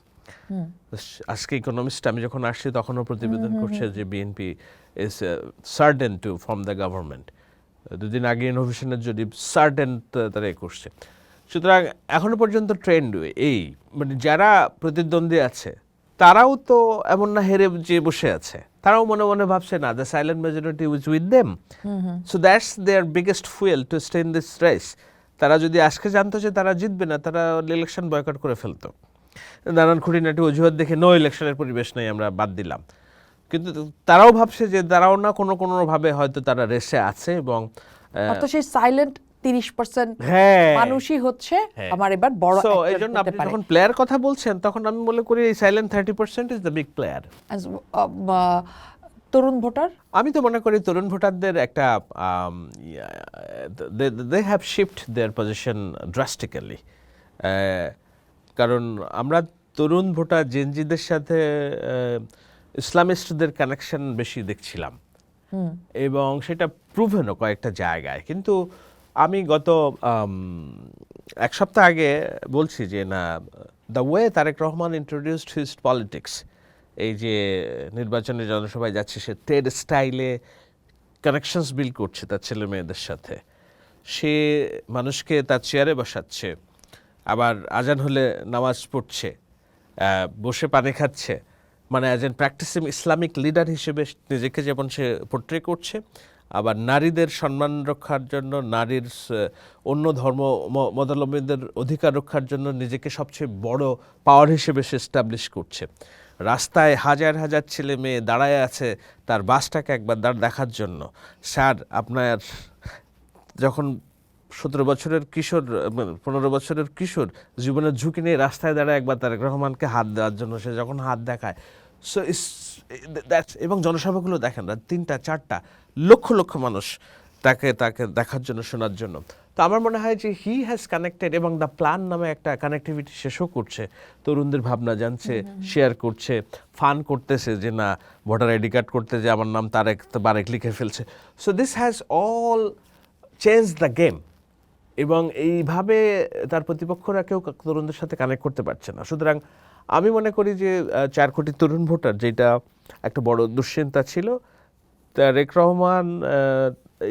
আজকে ইকোনমিস্ট আমি যখন আসছি তখনও প্রতিবেদন করছে যে BNP is certain to form the government. দুদিন আগে ইনোভেশনের জন্য সার্টেন তারা করছে। সুতরাং এখনো পর্যন্ত ট্রেন্ড এই, মানে যারা প্রতিদ্বন্দ্বী আছে তারাও তো এমন না হেরে যে বসে আছে, তারাও মনে মনে ভাবছে না, the silent majority is with them, so that's their biggest fuel to stay in this race. তারা যদি আজকে জানতো যে তারা জিতবে না, তারা ইলেকশন বয়কট করে ফেলতো, নানান খুঁটিনাটি অজুহাত দেখে নো ইলেকশনের পরিবেশ নেই, আমরা বাদ দিলাম। কিন্তু তারাও ভাবছে যে তারাও না কোনোভাবে হয়তো তারা রেসে আছে এবং সেই সাইলেন্ট 30% মানুষই হচ্ছে আমার এবার বড় অ্যাক্টর। এই জন্য আপনি যখন প্লেয়ার কথা বলছেন তখন আমি মনে করি এই silent 30% is the big player. তরুণ ভোটার, আমি তো মনে করি তরুণ ভোটারদের একটা they have shift their position drastically. কারণ আমরা তরুণ ভোটার জেনজিদের সাথে ইসলামিস্টদের কানেকশন বেশি দেখছিলাম এবং সেটা প্রুভেনও কয়েকটা জায়গায়। কিন্তু আমি গত এক সপ্তাহ আগে বলছি যে না, the way Tarique Rahman introduced his politics, এই যে নির্বাচনের জনসভায় যাচ্ছে, সে টেড স্টাইলে কানেকশনস বিল্ড করছে তার ছেলে মেয়েদের সাথে, সে মানুষকে তার চেয়ারে বসাচ্ছে, আবার আজান হলে নামাজ পড়ছে, বসে পানি খাচ্ছে, মানে as an practicing Islamic leader হিসেবে নিজেকে যেমন সে পোর্ট্রে করছে, আবার নারীদের সম্মান রক্ষার জন্য, নারীর অন্য ধর্ম মতাবলম্বীদের অধিকার রক্ষার জন্য নিজেকে সবচেয়ে বড় পাওয়ার হিসেবে সে এস্টাবলিশ করছে। রাস্তায় হাজার হাজার ছেলে মেয়ে দাঁড়ায় আছে তার বাসটাকে একবার দেখার জন্য। স্যার, আপনার যখন 17 বছরের কিশোর, 15 বছরের কিশোর জীবনের ঝুঁকি নিয়ে রাস্তায় দাঁড়ায় একবার তারেক রহমানকে হাত দেওয়ার জন্য, সে যখন হাত দেখায়, সো দ্যাটস, এবং জনসভাগুলো দেখেন, 3টা 4টা লক্ষ লক্ষ মানুষ তাকে দেখার জন্য, শোনার জন্য। তো আমার মনে হয় যে হি হ্যাজ কানেক্টেড, এবং দ্য প্ল্যান নামে একটা কানেক্টিভিটি শেষও করছে, তরুণদের ভাবনা জানছে, শেয়ার করছে, ফান করতেছে যে না, ভোটার আইডি কার্ড করতে যে আমার নাম বারেক লিখে ফেলছে। So this has all change the game, এবং এইভাবে তার প্রতিপক্ষরা কেউ তরুণদের সাথে কানেক্ট করতে পারছে না। সুতরাং আমি মনে করি যে 4 কোটি তরুণ ভোটার, যেটা একটা বড় দুশ্চিন্তা ছিল, তারেক রহমান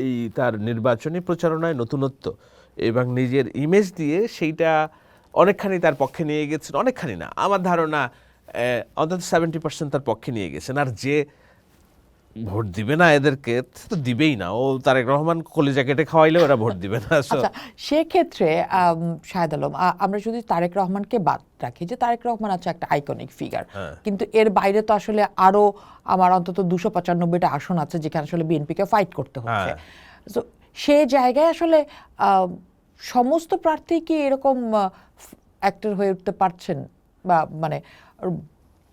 এই তার নির্বাচনী প্রচারণায় নতুনত্ব এবং নিজের ইমেজ দিয়ে সেইটা অনেকখানি তার পক্ষে নিয়ে গেছেন। অনেকখানি না, আমার ধারণা অন্তত 70% তার পক্ষে নিয়ে গেছেন। আর যে ভোট দিবে না এদেরকে তো দিবেই না, ও তারেক রহমান কলিজা কেটে খাওয়াইলে ওরা ভোট দিবে না। আচ্ছা, সেক্ষেত্রে শাহেদ আলম, আমরা যদি তারেক রহমানকে বাদ রাখি, যে তারেক রহমান আছে একটা আইকনিক ফিগার, কিন্তু এর বাইরে তো আসলে আরো আমার অন্তত 295টা আসন আছে যেখানে আসলে বিএনপিকে ফাইট করতে হচ্ছে। তো সে জায়গায় আসলে সমস্ত প্রার্থী কি এরকম অ্যাক্টর হয়ে উঠতে পারছেন, বা মানে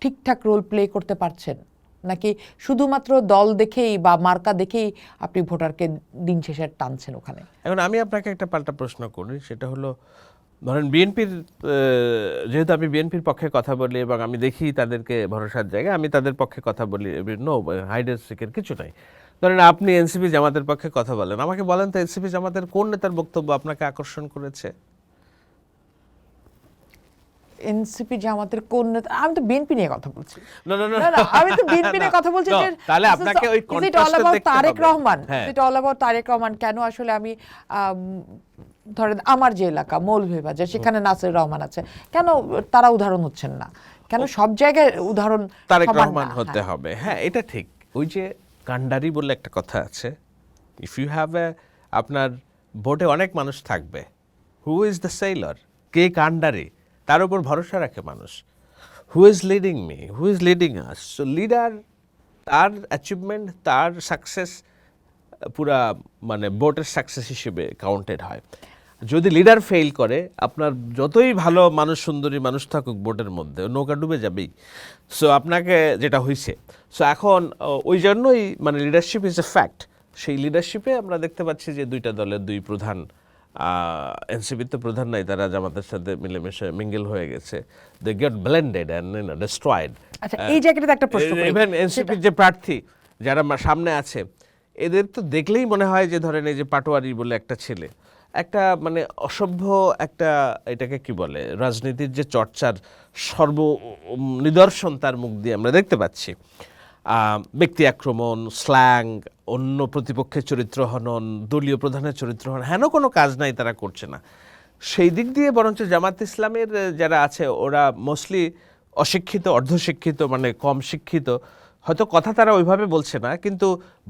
ঠিকঠাক রোল প্লে করতে পারছেন, নাকি শুধুমাত্র দল দেখেই বা মার্কা দেখেই আপনি ভোটারকে দিন শেষে টানছেন ওখানে? এখন আমি আপনাকে একটা পাল্টা প্রশ্ন করি, সেটা হলো ধরেন বিএনপির, যেহেতু আমি বিএনপির পক্ষে কথা বলি এবং আমি দেখি তাদেরকে ভরসার জায়গায়, আমি তাদের পক্ষে কথা বলি, নো হাইড এন্ড সিকের কিছু নাই। ধরেন আপনি এনসিপি জামাতের পক্ষে কথা বলেন, আমাকে বলেন তো এনসিপি জামাতের কোন নেতার বক্তব্য আপনাকে আকর্ষণ করেছে? এনসিপি জামাতের কোন নেতা? আমি তো বিএনপি নিয়ে কথা বলছি। না না না না, না, আমি তো বিএনপি নিয়ে কথা বলছি। No, যে তাহলে আপনাকে ওই is it all কন্ট্রাস্টটা about দেখতে তারেক হবে। রহমান? হ্যাঁ। Is it all about Tarique Rahman? কেন আসলে আমি ধরেন আমার যে এলাকা মৌলভীবাজার, সেখানে নাসির রহমান আছে, কেন তারা উদাহরণ হচ্ছেন না? কেন সব জায়গায় উদাহরণ তারেক সমান রহমান না? হতে হ্যাঁ। হবে, হ্যাঁ এটা ঠিক। ওই যে কান্ডারি বলে একটা কথা আছে, ইফ ইউ হ্যাভ আপনার ভোটে অনেক মানুষ থাকবে, হু ইজ দ্য সেলর, কে কান্ডারি, তার উপর ভরসা রাখে মানুষ। Who is leading me, who is leading us. So leader, তার অ্যাচিভমেন্ট, তার সাকসেস পুরা মানে ভোটের সাকসেস হিসেবে কাউন্টেড হয়। যদি লিডার ফেল করে, আপনার যতই ভালো মানুষ, সুন্দরী মানুষ থাকুক ভোটের মধ্যে, নৌকা ডুবে যাবেই। সো আপনাকে যেটা হয়েছে, সো এখন ওই জন্যই মানে লিডারশিপ ইজ এ ফ্যাক্ট। সেই লিডারশিপে আমরা দেখতে পাচ্ছি যে দুইটা দলের দুই প্রধান, এনসিপির তো প্রধান নাই, তারা জামাতের সাথে মিলেমিশে মিঙ্গেল হয়ে গেছে, they get blended and destroyed. আচ্ছা, এই জায়গাটাতে একটা প্রশ্ন করি। ইভেন এনসিপির যে প্রার্থী যারা সামনে আছে, এদের তো দেখলেই মনে হয় যে ধরেন এই যে পাটোয়ারি বলে একটা ছেলে, একটা মানে অসভ্য একটা, এটাকে কি বলে, রাজনীতির যে চর্চার সর্ব নিদর্শন তার মুখ দিয়ে আমরা দেখতে পাচ্ছি। ব্যক্তি আক্রমণ, স্ল্যাং, অন্য প্রতিপক্ষের চরিত্র হনন, দলীয় প্রধানের চরিত্র হনন, হেন কোনো কাজ নাই তারা করছে না। সেই দিক দিয়ে বরঞ্চ জামাত ইসলামের যারা আছে ওরা মোস্টলি অশিক্ষিত, অর্ধশিক্ষিত, মানে কম শিক্ষিত। হয়তো কথা তারা ওইভাবে বলছে না, কিন্তু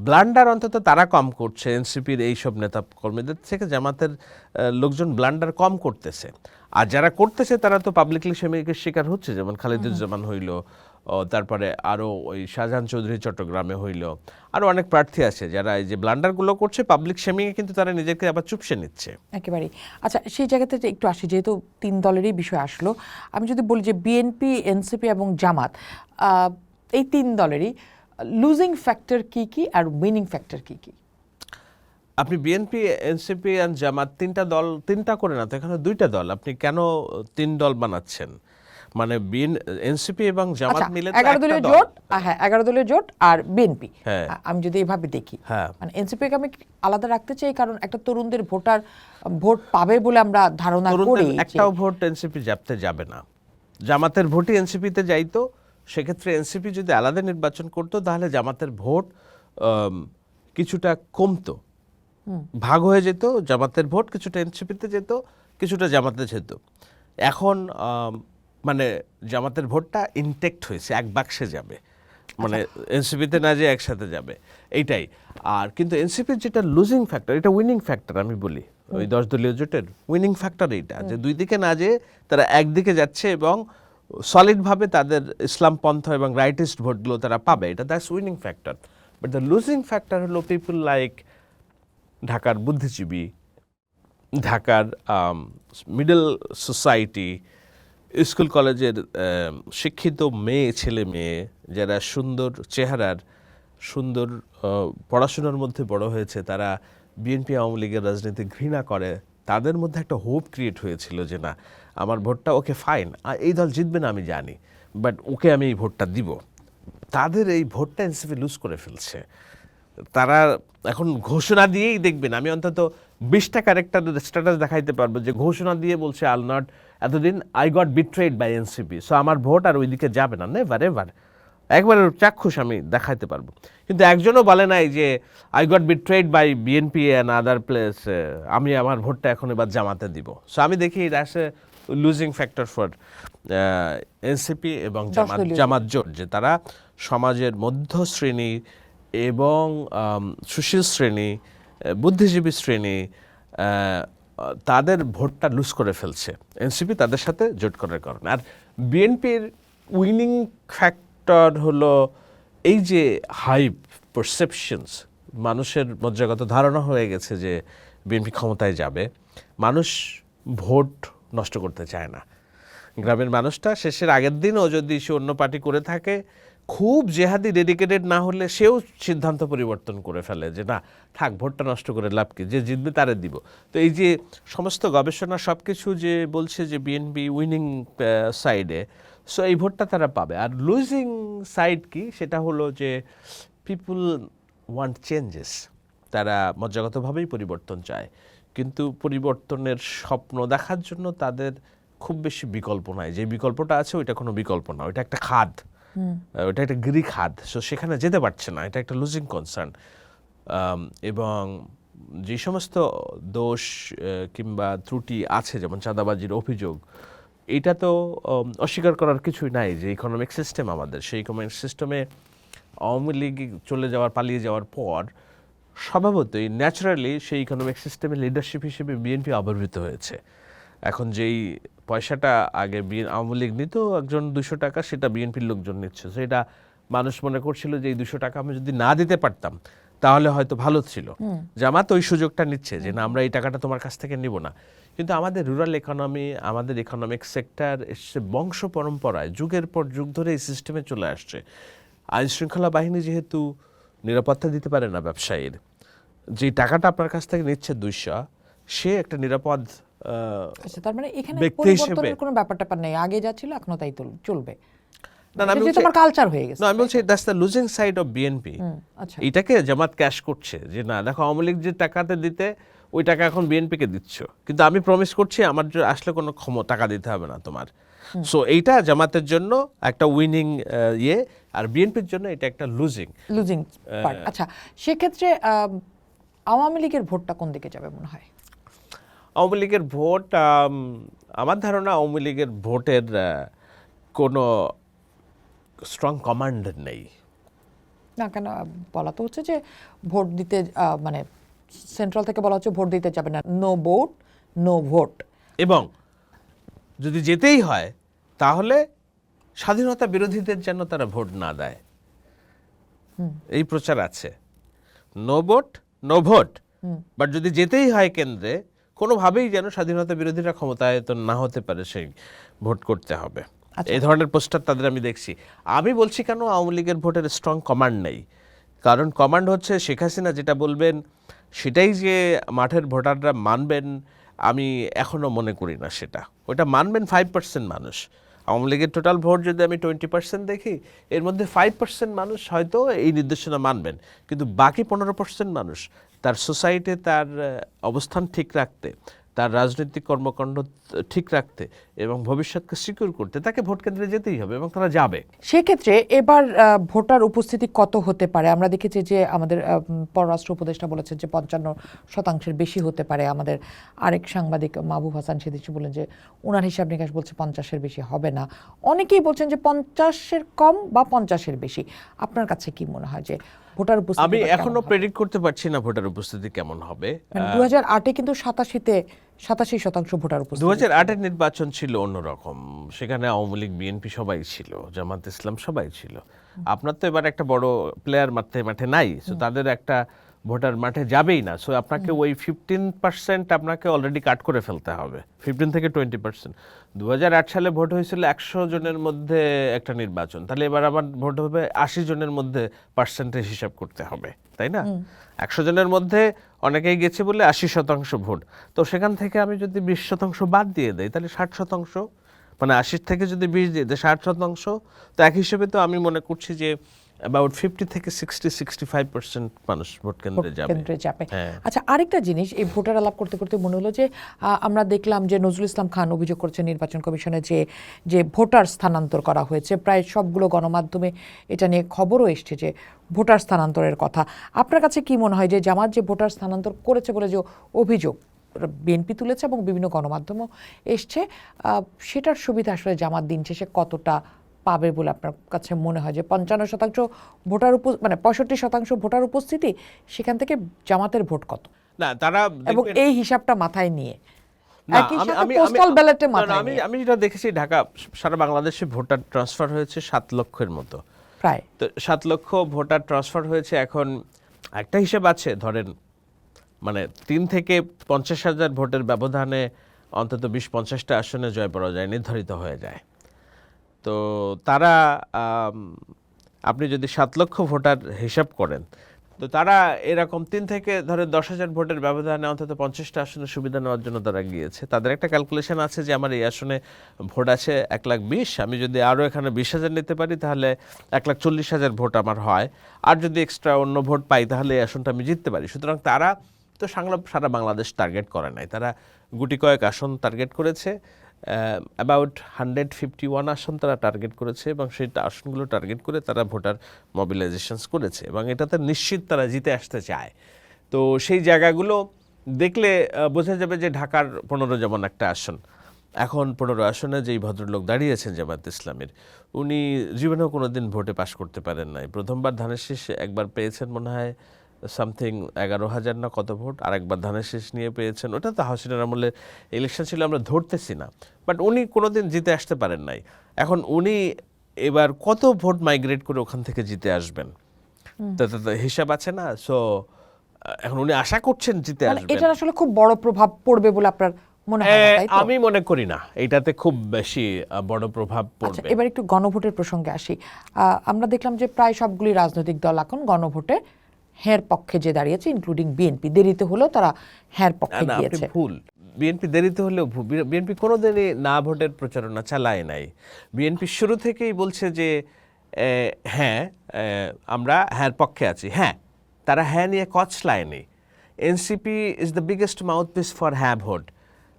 ব্লান্ডার অন্তত তারা কম করছে। এনসিপির এইসব নেতা কর্মীদের থেকে জামাতের লোকজন ব্লান্ডার কম করতেছে। আর যারা করতেছে তারা তো পাবলিকলি সেমিকের শিকার হচ্ছে, যেমন খালিদুজ্জামান হইল, তারপরে আরও ওই শাহজাহান চৌধুরী চট্টগ্রামে হইল, আরও অনেক প্রার্থী আছে যারা এই যে ব্লান্ডারগুলো করছে পাবলিক শেমিংয়ে, কিন্তু তারা নিজেকে আবার চুপসে নিচ্ছে একেবারেই। আচ্ছা, সেই জায়গাতে একটু আসি, যেহেতু তিন দলেরই বিষয় আসলো, আমি যদি বলি যে বিএনপি, এনসিপি এবং জামাত, এই তিন দলেরই লুজিং ফ্যাক্টর কি কি আর উইনিং ফ্যাক্টর কি কি? আপনি বিএনপি, এনসিপি আর জামাত তিনটা দল, তিনটা করে না তো এখানে দুইটা দল, আপনি কেন তিন দল বানাচ্ছেন? মানে এনসিপি এবং জামাত আচ্ছা, মিলে 11 দলীয় জোট, হ্যাঁ 11 দলীয় জোট আর বিএনপি, হ্যাঁ। আমি যদি এভাবে দেখি, হ্যাঁ। মানে এনসিপিকে আমি আলাদা রাখতে চাই, কারণ একটা তরুণদের ভোটার ভোট পাবে বলে আমরা ধারণা করি। একটাও ভোট এনসিপি জাপতে যাবে না, জামাতের ভোটই এনসিপিতে যাইতো। সেক্ষেত্রে এনসিপি যদি আলাদা নির্বাচন করতো তাহলে জামাতের ভোট কিছুটা কমতো, ভাগ হয়ে যেত, জামাতের ভোট কিছুটা এনসিপিতে যেত, কিছুটা জামাতে যেত। এখন মানে জামাতের ভোটটা ইনটেক্ট হয়েছে, এক বাক্সে যাবে, মানে এনসিপিতে না যে একসাথে যাবে, এইটাই। আর কিন্তু এনসিপির যেটা লুজিং ফ্যাক্টর, এটা উইনিং ফ্যাক্টর আমি বলি, ওই 10 দলীয় জোটের উইনিং ফ্যাক্টর এইটা, যে দুই দিকে না যে তারা একদিকে যাচ্ছে এবং সলিডভাবে তাদের ইসলামপন্থা এবং রাইটিস্ট ভোটগুলো তারা পাবে, এটা that's winning factor. But the losing factor হলো পিপল লাইক ঢাকার বুদ্ধিজীবী, ঢাকার মিডল সোসাইটি, স্কুল কলেজের শিক্ষিত মেয়ে, ছেলে মেয়ে যারা সুন্দর চেহারার, সুন্দর পড়াশোনার মধ্যে বড় হয়েছে, তারা বিএনপি আওয়ামী লীগের রাজনীতি ঘৃণা করে, তাদের মধ্যে একটা হোপ ক্রিয়েট হয়েছিল যে না, আমার ভোটটা ওকে ফাইন, এই দল জিতবে না আমি জানি, বাট ওকে আমি এই ভোটটা দিব। তাদের এই ভোটটা এনসিপি লুজ করে ফেলছে। তারা এখন ঘোষণা দিয়েই দেখবেন, আমি অন্তত 20টা ক্যারেক্টার স্ট্যাটাস দেখাইতে পারবো যে ঘোষণা দিয়ে বলছে আল নট, এতদিন I got betrayed by NCP, so আমার ভোট আর ওইদিকে যাবে না, নেভার এভার, একবার চাক্ষুষ আমি দেখাইতে পারবো। কিন্তু একজনও বলে নাই যে I got betrayed by BNP and other place, আমি আমার ভোটটা এখন এবার জামাতে দিব। সো আমি দেখি that's a losing factor for NCP এবং জামাত জোট, যে তারা সমাজের মধ্য শ্রেণী এবং সুশীল শ্রেণী, বুদ্ধিজীবী শ্রেণী, তাদের ভোটটা লুজ করে ফেলছে এনসিপি তাদের সাথে জোট করার কারণে। আর বিএনপির উইনিং ফ্যাক্টর হলো এই যে হাইপ পারসেপশনস, মানুষের মজ্জাগত ধারণা হয়ে গেছে যে বিএনপি ক্ষমতায় যাবে, মানুষ ভোট নষ্ট করতে চায় না। গ্রামের মানুষটা শেষের আগের দিনও যদি সে অন্য পার্টি করে থাকে, খুব জেহাদি ডেডিকেটেড না হলে সেও সিদ্ধান্ত পরিবর্তন করে ফেলে যে না থাক ভোটটা নষ্ট করে লাভ কি, যে জিতবে তারে দিব। তো এই যে সমস্ত গবেষণা সব কিছু যে বলছে যে বিএনপি উইনিং সাইডে, সো এই ভোটটা তারা পাবে। আর লুজিং সাইড কি, সেটা হলো যে পিপুল ওয়ান্ট চেঞ্জেস, তারা মজ্জাগতভাবেই পরিবর্তন চায়, কিন্তু পরিবর্তনের স্বপ্ন দেখার জন্য তাদের খুব বেশি বিকল্প নাই। যে বিকল্পটা আছে ওইটা কোনো বিকল্প না, ওইটা একটা খাদ, ওইটা একটা গ্রিক খাদ, সো সেখানে যেতে পারছে না, এটা একটা লুজিং কনসার্ন। এবং যে সমস্ত দোষ কিংবা ত্রুটি আছে, যেমন চাঁদাবাজির অভিযোগ, এটা তো অস্বীকার করার কিছুই নাই যে ইকোনমিক সিস্টেম আমাদের, সেই ইকোনমিক সিস্টেমে আওয়ামী লীগ পালিয়ে যাওয়ার পর স্বভাবতই ন্যাচারালি সেই ইকোনমিক সিস্টেমের লিডারশিপ হিসেবে বিএনপি আবির্ভূত হয়েছে। এখন যেই পয়সাটা আগে আওয়ামী লীগ নিত একজন 200 টাকা, সেটা বিএনপির লোকজন নিচ্ছে, সেটা মানুষ মনে করছিল যে এই 200 টাকা আমি যদি না দিতে পারতাম তাহলে হয়তো ভালো ছিল। জামাত ওই সুযোগটা নিচ্ছে যে না আমরা এই টাকাটা তোমার কাছ থেকে নিব না। কিন্তু আমাদের রুরাল ইকোনমি, আমাদের ইকোনমিক সেক্টর এসে বংশ পরম্পরায় যুগের পর যুগ ধরে এই সিস্টেমে চলে আসছে। আইন শৃঙ্খলা বাহিনী যেহেতু নিরাপত্তা দিতে পারে না ব্যবসায়ীর, যে টাকাটা আপনার কাছ থেকে নিচ্ছে 200, সে একটা নিরাপদ আচ্ছা, তার মানে এখানে ব্যক্তি হিসেবে পরিবর্তনের কোনো ব্যাপারটা নেই, আগে যা ছিল এখনো তাই চলবে। না, আমি এটা তোমার কালচার হয়ে গেছে। আমি বলছি that's the losing side of BNP. আচ্ছা, এটাকে জামাত ক্যাশ করছে যে না দেখো আওয়ামী লীগ যে টাকাতে দিতে ওই টাকা এখন বিএনপিকে দিচ্ছ, কিন্তু আমি প্রমিস করছি আমার আসলে কোনো টাকা দিতে হবে না তোমার। সো এইটা জামাতের জন্য একটা উইনিং ইয়ে, আর বিএনপির জন্য এটা একটা লুজিং পার্ট। আচ্ছা, সেক্ষেত্রে আওয়ামী লীগের ভোটটা কোন দিকে যাবে মনে হয়? আওয়ামী লীগের ভোট, আমার ধারণা আওয়ামী লীগের ভোটের কোনো স্ট্রং কমান্ড নেই। না, কেন বলা তো হচ্ছে যে ভোট দিতে, মানে সেন্ট্রাল থেকে বলা হচ্ছে ভোট দিতে যাবে না, নো ভোট নো ভোট। এবং যদি যেতেই হয় তাহলে স্বাধীনতা বিরোধীদের যেন তারা ভোট না দেয়, এই প্রচার আছে। No vote no vote, but যদি যেতেই হয় কেন্দ্রে, কোনোভাবেই যেন স্বাধীনতা বিরোধীরা ক্ষমতায়তন না হতে পারে, সেই ভোট করতে হবে। এই ধরনের পোস্টার তাদের আমি দেখছি। আমি বলছি কেন আওয়ামী লীগের ভোটের স্ট্রং কমান্ড নেই, কারণ কমান্ড হচ্ছে শেখ হাসিনা যেটা বলবেন সেটাই যে মাঠের ভোটাররা মানবেন, আমি এখনো মনে করি না সেটা। ওটা মানবেন 5% মানুষ। আওয়ামী লীগের টোটাল ভোট যদি আমি 20% দেখি, এর মধ্যে 5% মানুষ হয়তো এই নির্দেশনা মানবেন, কিন্তু বাকি 15% মানুষ তার সোসাইটি, তার অবস্থান ঠিক রাখতে, তার রাজনৈতিক কর্মকাণ্ড ঠিক রাখতে এবং ভবিষ্যৎকে সিকিউর করতে তাকে ভোট কেন্দ্রে যেতেই হবে, এবং তারা যাবে। সেক্ষেত্রে এবার ভোটার উপস্থিতি কত হতে পারে? আমরা দেখেছি যে আমাদের পররাষ্ট্র উপদেষ্টা বলেছেন যে 55% বেশি হতে পারে। আমাদের আরেক সাংবাদিক মাহবুব হাসান সেদিকে বলেন যে ওনার হিসাব নিকাশ বলছে 50-এর বেশি হবে না। অনেকেই বলছেন যে 50-এর কম বা 50-এর বেশি। আপনার কাছে কি মনে হয় যে ভোটার উপস্থিতি? আমি এখনো প্রেডিক্ট করতে পারছি না ভোটার উপস্থিতি কেমন হবে। 2008-এ কিন্তু 87% ভোটার উপস্থিতি। 2008-এর নির্বাচন ছিল অন্যরকম, সেখানে আওয়ামী লীগ বিএনপি সবাই ছিল, জামাত ইসলাম সবাই ছিল। আপনার তো এবার একটা বড় প্লেয়ার মাঠে নাই, সো তাদের একটা ভোটার মাঠে যাবেই না, সো আপনাকে ওই 15% আপনাকে অলরেডি কাট করে ফেলতে হবে, 15 থেকে 20%। 2008 সালে ভোট হয়েছিল 100 জনের মধ্যে একটা নির্বাচন, তাহলে এবার আবার ভোট হবে 80 জনের মধ্যে, পার্সেন্টেজ হিসাব করতে হবে, তাই না? 100 জনের মধ্যে অনেকেই গেছে বলে 80% ভোট, তো সেখান থেকে আমি যদি 20% বাদ দিয়ে দেই তাহলে 60%, মানে 80 থেকে যদি 20 দিয়ে দেয় 60%, তো এক হিসেবে তো আমি মনে করছি যে অ্যাবাউট 50 থেকে 60-65% মানুষ ভোট কেন্দ্রে যাবে। আচ্ছা, আরেকটা জিনিস, এই ভোটার আলাপ করতে করতে মনে হলো যে আমরা দেখলাম যে নজরুল ইসলাম খান অভিযোগ করেছেন নির্বাচন কমিশনে যে ভোটার স্থানান্তর করা হয়েছে। প্রায় সবগুলো গণমাধ্যমে এটা নিয়ে খবরও এসছে যে ভোটার স্থানান্তরের কথা। আপনার কাছে কি মনে হয় যে জামাত যে ভোটার স্থানান্তর করেছে বলে যে অভিযোগ বিএনপি তুলেছে এবং বিভিন্ন গণমাধ্যমও এসছে, সেটার সুবিধা আসলে জামাত দিন শেষে কতটা পাবে বলে আপনার কাছে মনে হয়? যে 55% ভোটার মানে 65% ভোটার উপস্থিতি, সেখান থেকে জামাতের ভোট কত? না, তারা এবং এই হিসাবটা মাথায় নিয়ে আমি যেটা দেখেছি, ঢাকা সারা বাংলাদেশে ভোটার ট্রান্সফার হয়েছে 7 লক্ষের মতো, প্রায়। তো 7 লক্ষ ভোটার ট্রান্সফার হয়েছে। এখন একটা হিসেব আছে, ধরেন মানে 3 থেকে 50,000 ভোটের ব্যবধানে অন্তত 20-50টা আসনে জয় পরাজয় নির্ধারিত হয়ে যায়। তো তারা আপনি যদি 7 লক্ষ ভোটার হিসাব করেন, তো তারা এরকম 3 থেকে ধরে 10,000 ভোটের ব্যবধানে অন্তত 50টা আসনে সুবিধা নেওয়ার জন্য তারা গিয়েছে। তাদের একটা ক্যালকুলেশন আছে যে আমার এই আসনে ভোট আছে 1,20,000, আমি যদি আরও এখানে 20,000 নিতে পারি তাহলে 1,40,000 ভোট আমার হয়, আর যদি এক্সট্রা অন্য ভোট পাই তাহলে এই আসনটা আমি জিততে পারি। সুতরাং তারা তো সারা বাংলাদেশ টার্গেট করে নাই, তারা গুটি কয়েক আসন টার্গেট করেছে, অ্যাবাউট 151 আসন তারা টার্গেট করেছে, এবং সেই আসনগুলো টার্গেট করে তারা ভোটার মোবিলাইজেশনস করেছে, এবং এটাতে নিশ্চিত তারা জিতে আসতে চায়। তো সেই জায়গাগুলো দেখলে বোঝা যাবে যে ঢাকার 15 যেমন একটা আসন, এখন 15 আসনে যেই ভদ্রলোক দাঁড়িয়েছেন জামায়াত ইসলামের, উনি জীবনেও কোনো দিন ভোটে পাশ করতে পারেন নাই। প্রথমবার ধানের শীষ একবার পেয়েছেন মনে হয় সামথিং 11,000 না কত ভোট, আর একবার ধানের শীষ নিয়ে পেয়েছেন, ওটা তো হাসিনার আমলে ইলেকশন ছিল, আমরা ধরতেছি না, বাট উনি কোনোদিন জিতে আসতে পারেন নাই। এখন উনি এবার কত ভোট মাইগ্রেট করে ওখান থেকে জিতে আসবেন, তো হিসাব আছে না। সো এখন উনি আশা করছেন জিতে আসবেন। এটা আসলে খুব বড় প্রভাব পড়বে বলে আপনার মনে হয় না, তাই তো? আমি মনে করি না এটাতে খুব বেশি বড় প্রভাব পড়বে। এবার একটু গণভোটের প্রসঙ্গে আসি। আমরা দেখলাম যে প্রায় সবগুলি রাজনৈতিক দল এখন গণভোটে হ্যার পক্ষে যে দাঁড়িয়েছে, ইনক্লুডিং বিএনপি। দেরিতে হলেও তারা হ্যার পক্ষে গিয়েছে। ভুল, বিএনপি দেরিতে হলেও বিএনপি কোনোদিনই না ভোটের প্রচারণা চালায় নাই। বিএনপি শুরু থেকেই বলছে যে হ্যাঁ আমরা হ্যার পক্ষে আছি। হ্যাঁ, তারা হ্যাঁ নিয়ে কচলায়নি। NCP is the biggest mouthpiece for হ্যাঁ ভোট।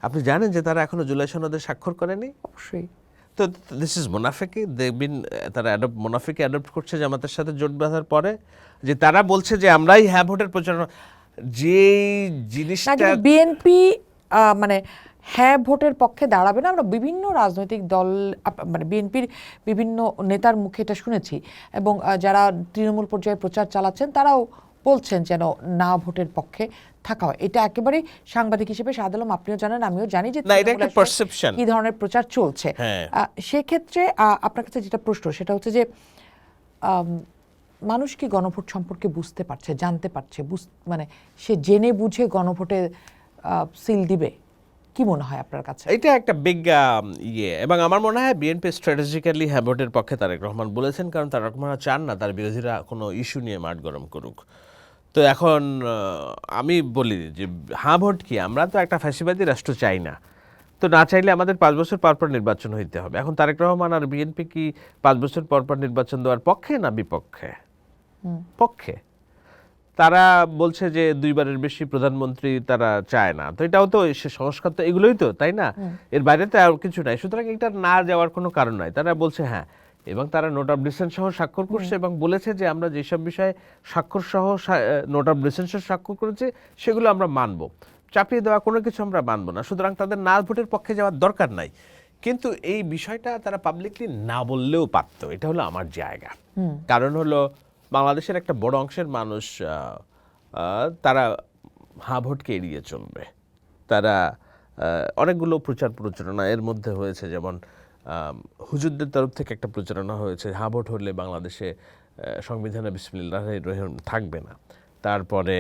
আপনি জানেন যে তারা এখনো জুলাই সনদে স্বাক্ষর করেনি? অবশ্যই। তো দিস ইজ মোনাফিকি। তারা মোনাফিকি অ্যাডপ্ট করছে জামাতের সাথে জোট বাঁধার পরে, যে তারা বলছে যে আমরাই হ্যাঁ ভোটের প্রচারণা, যে জিনিসটা বিএনপি মানে হ্যাঁ ভোটের পক্ষে দাঁড়াবে না। আমরা বিভিন্ন রাজনৈতিক দল, মানে বিএনপির বিভিন্ন নেতার মুখে এটা শুনেছি, এবং যারা তৃণমূল পর্যায়ে প্রচার চালাচ্ছেন তারাও বলছেন যেন না ভোটের পক্ষে থাকা হয়। এটা একেবারে সাংবাদিক হিসেবে শাহাদ আলম আপনিও জানেন, আমিও জানি যে কি ধরনের প্রচার চলছে। সেক্ষেত্রে আপনার কাছে যেটা প্রশ্ন সেটা হচ্ছে যে মানুষ কি গণভোট সম্পর্কে বুঝতে পারছে, জানতে পারছে, মানে সে জেনে বুঝে গণভোটে সিল দিবে? কি মনে হয় আপনার কাছে? এটা একটা বিগ এবং আমার মনে হয় বিএনপি স্ট্র্যাটেজিক্যালি হ্যাঁ ভোটের পক্ষে তারেক রহমান বলেছেন, কারণ তারেক রহমান চান না তার বিরোধীরা কোনো ইস্যু নিয়ে মাঠ গরম করুক। তো এখন আমি বলি যে হ্যাঁ ভোট কি, আমরা তো একটা ফ্যাসিবাদী রাষ্ট্র চাই না, তো না চাইলে আমাদের 5 বছর পর পর নির্বাচন হইতে হবে। এখন তারেক রহমান আর বিএনপি কি 5 বছর পর পর নির্বাচন দেওয়ার পক্ষে না বিপক্ষে? পক্ষে। তারা বলছে যে 2 বারের বেশি প্রধানমন্ত্রী তারা চায় না, তো এটাও তো সংস্কার, তো এগুলোই তো, তাই না? এর বাইরে তো আর কিছু নাই। সুতরাং এটা না যাওয়ার কোনো কারণ নাই। তারা বলছে হ্যাঁ, এবং তারা নোট অফ ডিসেন্ট সহ স্বাক্ষর করছে, এবং বলেছে যে আমরা যেসব বিষয়ে স্বাক্ষর সহ নোট অফ ডিসেন্ট সহ স্বাক্ষর করেছি সেগুলো আমরা মানব, চাপিয়ে দেওয়া কোনো কিছু আমরা মানব না। সুতরাং তাদের না ভোটের পক্ষে যাওয়ার দরকার নাই। কিন্তু এই বিষয়টা তারা পাবলিকলি না বললেও পারত, এটা হলো আমার জায়গা। কারণ হলো বাংলাদেশের একটা বড় অংশের মানুষ তারা হ্যাঁ ভোটকে এড়িয়ে চলবে। তারা অনেকগুলো প্রচারণা এর মধ্যে হয়েছে, যেমন হুজুরদের তরফ থেকে একটা প্রচারণা হয়েছে হ্যাঁ ভোট হলে বাংলাদেশে সংবিধানে বিসমিল্লাহির রহিম থাকবে না। তারপরে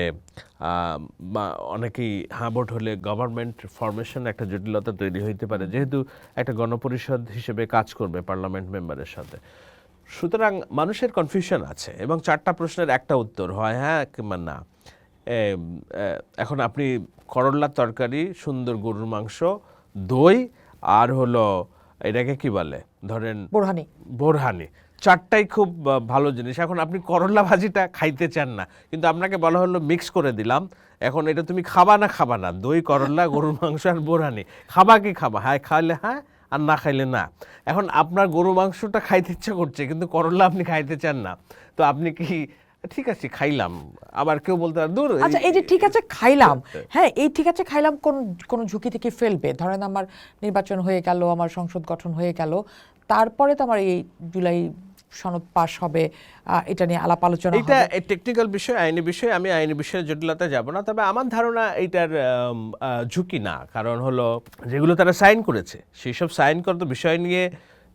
অনেকেই হ্যাঁ ভোট হলে গভর্নমেন্ট ফরমেশন একটা জটিলতা তৈরি হইতে পারে, যেহেতু একটা গণপরিষদ হিসেবে কাজ করবে পার্লামেন্ট মেম্বারের সাথে। সুতরাং মানুষের কনফিউশন আছে, এবং 4টা প্রশ্নের একটা উত্তর হয় হ্যাঁ কিংবা না। এখন আপনি করল্লার তরকারি, সুন্দর গরুর মাংস, দই, আর হলো এটাকে কি বলে ধরেন বোরহানি, 4টাই খুব ভালো জিনিস। এখন আপনি করল্লা ভাজিটা খাইতে চান না, কিন্তু আপনাকে বলা হলো মিক্স করে দিলাম, এখন এটা তুমি খাবা না, দই, করল্লা, গরুর মাংস আর বোরহানি, খাবা কি খাবা? হ্যাঁ খাইলে হ্যাঁ, আর না খাইলে না। এখন আপনার গরু মাংসটা খাইতে ইচ্ছা করছে, কিন্তু করল্লা আপনি খাইতে চান না, তো আপনি কি ঠিক আছে খাইলাম? আবার কেউ বলতে পারে দূর। আচ্ছা, এই যে ঠিক আছে খাইলাম, হ্যাঁ এই ঠিক আছে খাইলাম কোন ঝুঁকি থেকে ফেলবে? ধরেন আমার নির্বাচন হয়ে গেল, আমার সংসদ গঠন হয়ে গেল, তারপরে তো আমার এই জুলাই সনদ পাস হবে, এটা নিয়ে আলাপ আলোচনা হবে। এটা টেকনিক্যাল বিষয়, আইনি বিষয়, আমি আইনি বিষয়ে জটিলতায় যাব না। তবে আমার ধারণা এইটার ঝুঁকি না, কারণ হলো যেগুলো তারা সাইন করেছে সেই সব সাইন করা বিষয় নিয়ে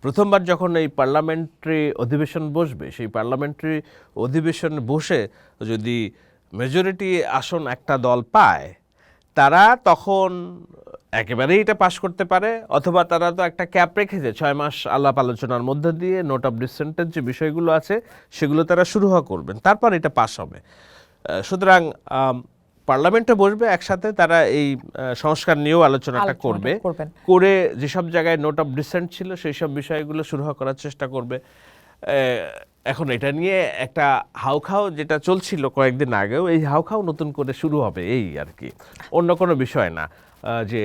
প্রথমবার যখন এই পার্লামেন্টারি অধিবেশন বসবে, সেই পার্লামেন্টারি অধিবেশনে বসে যদি মেজরিটি আসন একটা দল পায়, তারা তখন একেবারেই এটা পাশ করতে পারে, অথবা তারা তো একটা ক্যাপ রেখেছে 6 মাস আলাপ আলোচনার মধ্যে দিয়ে নোট অফ ডিসেন্টের যে বিষয়গুলো আছে সেগুলো তারা শুরু করবেন, তারপর এটা পাশ হবে। সুতরাং পার্লামেন্টে বসবে একসাথে, তারা এই সংস্কার নিয়েও আলোচনাটা করবে, করে যেসব জায়গায় নোট অফ ডিসেন্ট ছিল সেই সব বিষয়গুলো শুরু করার চেষ্টা করবে। এখন এটা নিয়ে একটা হাউখাও যেটা চলছিল কয়েকদিন আগেও, এই হাউখাও নতুন করে শুরু হবে, এই আর কি, অন্য কোনো বিষয় না। যে